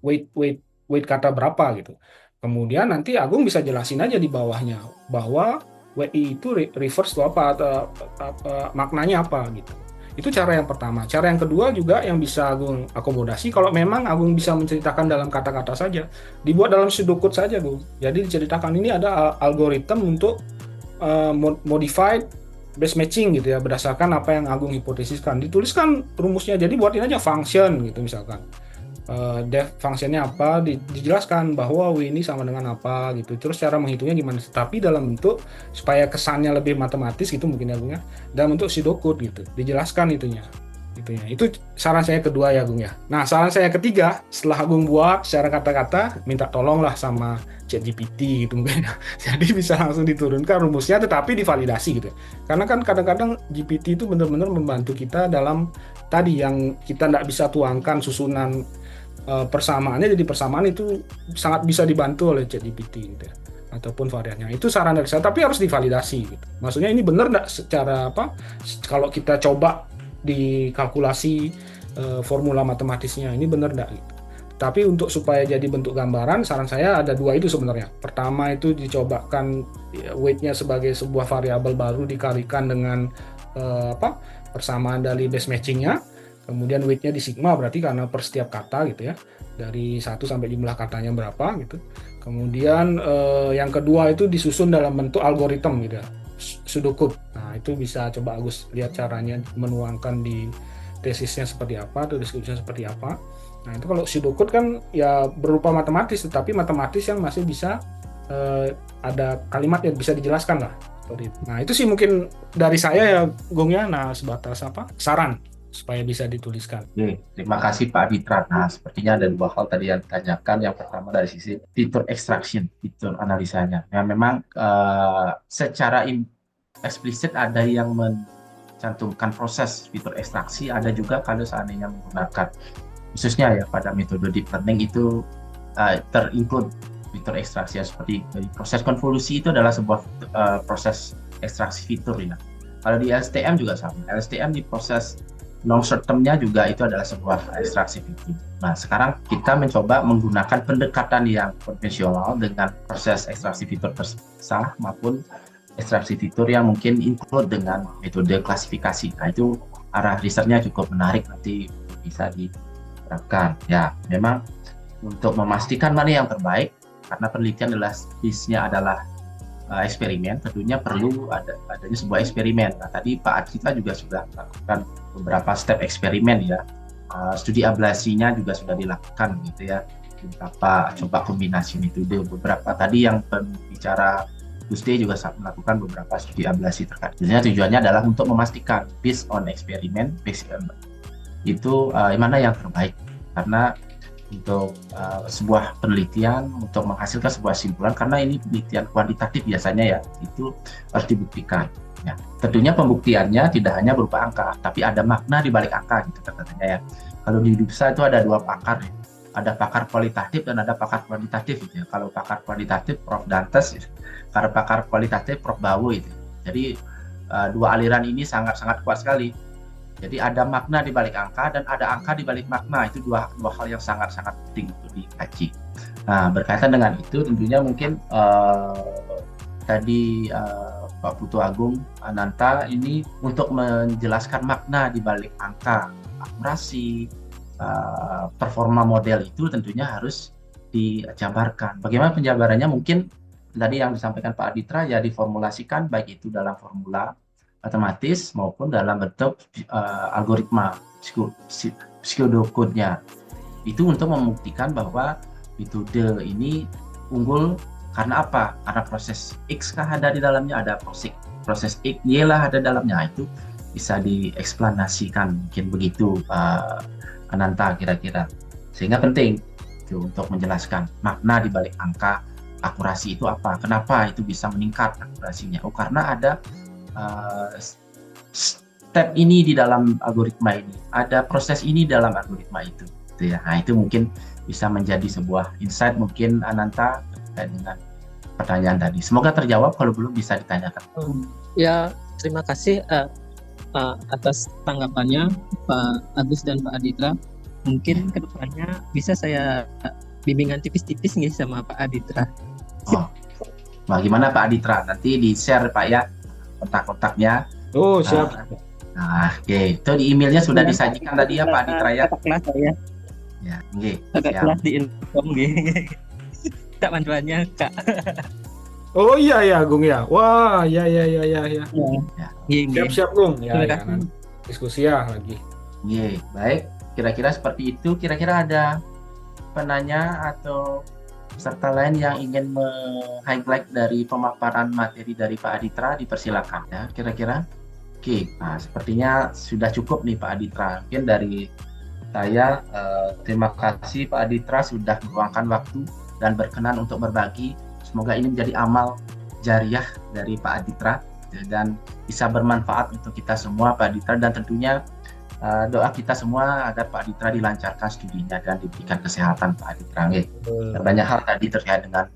weight kata berapa gitu. Kemudian nanti Agung bisa jelasin aja di bawahnya bahwa WI itu reverse to apa atau maknanya apa gitu. Itu cara yang pertama. Cara yang kedua juga yang bisa Agung akomodasi, kalau memang Agung bisa menceritakan dalam kata-kata saja, dibuat dalam pseudocode saja Gung. Jadi diceritakan ini ada algoritma untuk modified base matching gitu ya, berdasarkan apa yang Agung hipotesiskan. Dituliskan rumusnya, jadi buatin aja function gitu misalkan. Def functionnya apa, dijelaskan bahwa W ini sama dengan apa gitu. Terus cara menghitungnya gimana, tapi dalam bentuk supaya kesannya lebih matematis gitu mungkin ya Gung ya, dalam bentuk pseudocode gitu, dijelaskan itunya. Itu saran saya kedua ya Gung ya. Nah, saran saya ketiga, setelah Agung buat secara kata-kata, minta tolonglah sama ChatGPT gitu mungkin. Jadi bisa langsung diturunkan rumusnya tetapi divalidasi gitu. Karena kan kadang-kadang GPT itu benar-benar membantu kita dalam tadi yang kita nggak bisa tuangkan susunan persamaannya, jadi persamaan itu sangat bisa dibantu oleh ChatGPT gitu ya, ataupun variannya. Itu saran dari saya, tapi harus divalidasi gitu. Maksudnya ini benar nggak secara kalau kita coba dikalkulasi formula matematisnya ini benar nggak gitu. Tapi untuk supaya jadi bentuk gambaran, saran saya ada dua itu sebenarnya. Pertama itu dicobakan weight-nya sebagai sebuah variabel baru dikalikan dengan persamaan dari base matching-nya. Kemudian weight-nya di sigma berarti karena per setiap kata gitu ya. Dari 1 sampai jumlah katanya berapa gitu. Kemudian yang kedua itu disusun dalam bentuk algoritma gitu ya. Pseudocode. Nah, itu bisa coba Agus lihat caranya menuangkan di tesisnya seperti apa atau deskripsinya seperti apa. Nah, itu kalau pseudocode kan ya berupa matematis, tetapi matematis yang masih bisa ada kalimat yang bisa dijelaskan lah. Nah, itu sih mungkin dari saya ya, Gung ya. Nah, sebatas saran supaya bisa dituliskan. Oke, terima kasih Pak Aditra. Nah, sepertinya ada dua hal tadi yang ditanyakan. Yang pertama dari sisi fitur extraction, fitur analisanya. Ya, memang secara eksplisit ada yang mencantumkan proses fitur ekstraksi, ada juga kalau seandainya menggunakan, khususnya ya pada metode deep learning itu terinclude fitur ekstraksi ya, seperti proses konvolusi itu adalah sebuah proses ekstraksi fitur ya. Kalau di LSTM juga sama. LSTM di proses long short term-nya juga itu adalah sebuah ekstraksi fitur. Nah, sekarang kita mencoba menggunakan pendekatan yang konvensional dengan proses ekstraksi fitur terpisah maupun ekstraksi fitur yang mungkin include dengan metode klasifikasi. Nah, itu arah risetnya cukup menarik, nanti bisa diterapkan. Ya, memang untuk memastikan mana yang terbaik, karena penelitian adalah bisnya adalah eksperimen, tentunya perlu adanya sebuah eksperimen. Nah, tadi Pak Aditra juga sudah melakukan beberapa step eksperimen ya. Studi ablasinya juga sudah dilakukan gitu ya. Beberapa coba kombinasi metode, beberapa tadi yang pembicara Gusti juga melakukan beberapa studi ablasi terkait. Tujuannya adalah untuk memastikan based on eksperimen itu mana yang terbaik, karena untuk sebuah penelitian untuk menghasilkan sebuah kesimpulan, karena ini penelitian kuantitatif biasanya ya, itu harus dibuktikan. Ya, tentunya pembuktiannya tidak hanya berupa angka, tapi ada makna di balik angka gitu katanya ya. Kalau di DUPSA itu ada dua pakar ya. Ada pakar kualitatif dan ada pakar kuantitatif gitu ya. Kalau pakar kuantitatif Prof. Dantes, ya. Kalau pakar kualitatif Prof. Bawo itu. Jadi dua aliran ini sangat-sangat kuat sekali. Jadi ada makna di balik angka dan ada angka di balik makna. Itu dua hal yang sangat-sangat penting untuk dikaji. Nah, berkaitan dengan itu tentunya mungkin tadi Pak Putu Agung Ananta ini untuk menjelaskan makna di balik angka, akurasi, performa model itu tentunya harus dijabarkan. Bagaimana penjabarannya? Mungkin tadi yang disampaikan Pak Aditra ya diformulasikan baik itu dalam formula matematis maupun dalam bentuk algoritma pseudocode-nya. Itu untuk membuktikan bahwa metode ini unggul karena apa? Karena proses X kah ada di dalamnya, ada proses X, Y lah ada dalamnya. Itu bisa dieksplanasikan mungkin begitu Ananta kira-kira. Sehingga penting itu untuk menjelaskan makna di balik angka, akurasi itu apa, kenapa itu bisa meningkat akurasinya. Oh, karena ada step ini di dalam algoritma ini, ada proses ini dalam algoritma itu gitu ya. Nah, itu mungkin bisa menjadi sebuah insight mungkin Ananta terkait dengan pertanyaan tadi. Semoga terjawab, kalau belum bisa ditanyakan. Ya, terima kasih atas tanggapannya Pak Agus dan Pak Aditra. Mungkin kedepannya bisa saya bimbingan tipis-tipis nih sama Pak Aditra. Oh, nah, gimana Pak Aditra? Nanti di-share Pak ya kontak-kontaknya. Oh, siap. Nah, oke. Itu di emailnya sudah disajikan tadi ya Pak Aditra ya. Kakak kelas saya. Ya, oke. Kakak kelas di Infom gitu. Tak bantuannya Kak. Oh iya ya, Gung ya. Wah, ya. Ya. Siap Gung. Ya. Kasih. Diskusi ya lagi. Oke, baik. Kira-kira seperti itu. Kira-kira ada penanya atau peserta lain yang ingin meng-highlight dari pemaparan materi dari Pak Aditra, dipersilakan ya. Kira-kira. Oke, nah sepertinya sudah cukup nih Pak Aditra. Mungkin dari saya terima kasih Pak Aditra sudah meluangkan waktu dan berkenan untuk berbagi. Semoga ini menjadi amal jariah dari Pak Aditra dan bisa bermanfaat untuk kita semua Pak Aditra, dan tentunya doa kita semua agar Pak Aditra dilancarkan studinya dan diberikan kesehatan Pak Aditra. Banyak hal tadi terkait dengan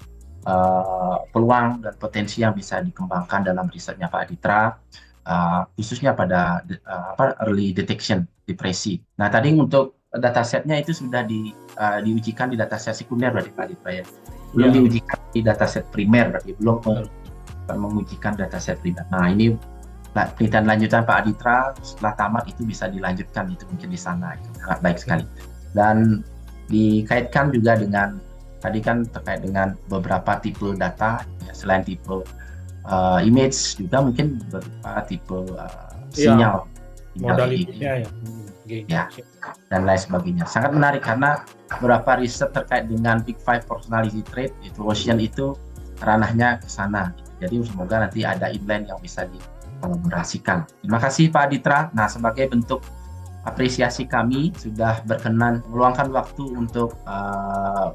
peluang dan potensi yang bisa dikembangkan dalam risetnya Pak Aditra, khususnya pada early detection depresi. Nah, tadi untuk datasetnya itu sudah diujikan di dataset sekunder berarti Pak Aditra ya. Belum diujikan di dataset primer, berarti belum mengujikan dataset primer. Nah, ini penelitian lanjutan Pak Aditra setelah tamat itu bisa dilanjutkan, itu mungkin di sana, itu sangat baik sekali. Dan dikaitkan juga dengan tadi kan terkait dengan beberapa tipe data ya, selain tipe image juga mungkin beberapa tipe sinyal modalitasnya ya dan lain sebagainya. Sangat menarik karena beberapa riset terkait dengan Big Five personality trait itu Ocean itu ranahnya ke sana. Jadi semoga nanti ada inline yang bisa dikolaborasikan. Terima kasih Pak Aditra. Nah, sebagai bentuk apresiasi kami sudah berkenan meluangkan waktu untuk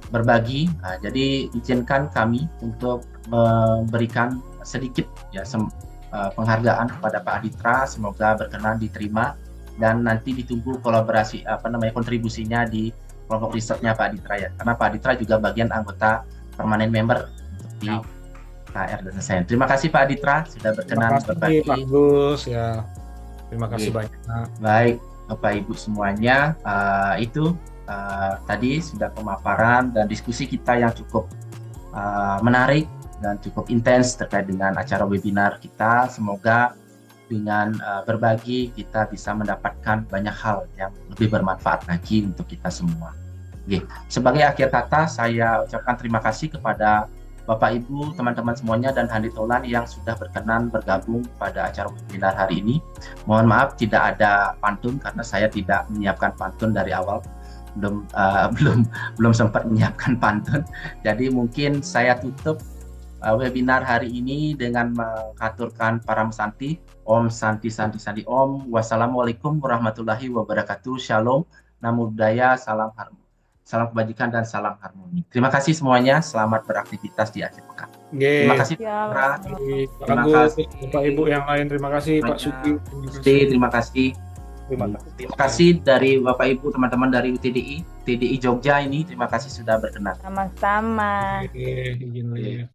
berbagi. Jadi izinkan kami untuk memberikan sedikit ya penghargaan kepada Pak Aditra. Semoga berkenan diterima dan nanti ditunggu kolaborasi kontribusinya di kelompok risetnya Pak Aditra ya. Karena Pak Aditra juga bagian anggota permanen member untuk di KR dan SN. Terima kasih Pak Aditra sudah berkenan berbagi. Pak Gus ya. Terima kasih banyak. Baik Bapak Ibu semuanya, itu tadi sudah pemaparan dan diskusi kita yang cukup menarik dan cukup intens terkait dengan acara webinar kita. Semoga dengan berbagi kita bisa mendapatkan banyak hal yang lebih bermanfaat lagi untuk kita semua. Oke. Sebagai akhir kata, saya ucapkan terima kasih kepada Bapak Ibu, teman-teman semuanya dan Handit Tolan yang sudah berkenan bergabung pada acara webinar hari ini. Mohon maaf tidak ada pantun karena saya tidak menyiapkan pantun dari awal. Belum sempat menyiapkan pantun. Jadi mungkin saya tutup webinar hari ini dengan mengaturkan Param Santi. Om Santi Santi Santi Om. Wassalamualaikum warahmatullahi wabarakatuh. Shalom. Namo Buddhaya. Salam kebajikan dan salam harmoni. Terima kasih semuanya. Selamat beraktivitas di akhir pekan. Terima kasih Pak. Terima kasih Bapak Ibu yang lain. Terima kasih Pak Suki. Terima kasih. Terima kasih dari Bapak Ibu teman-teman dari TDI Jogja ini. Terima kasih sudah berkenan. Sama-sama. Oke, izin live.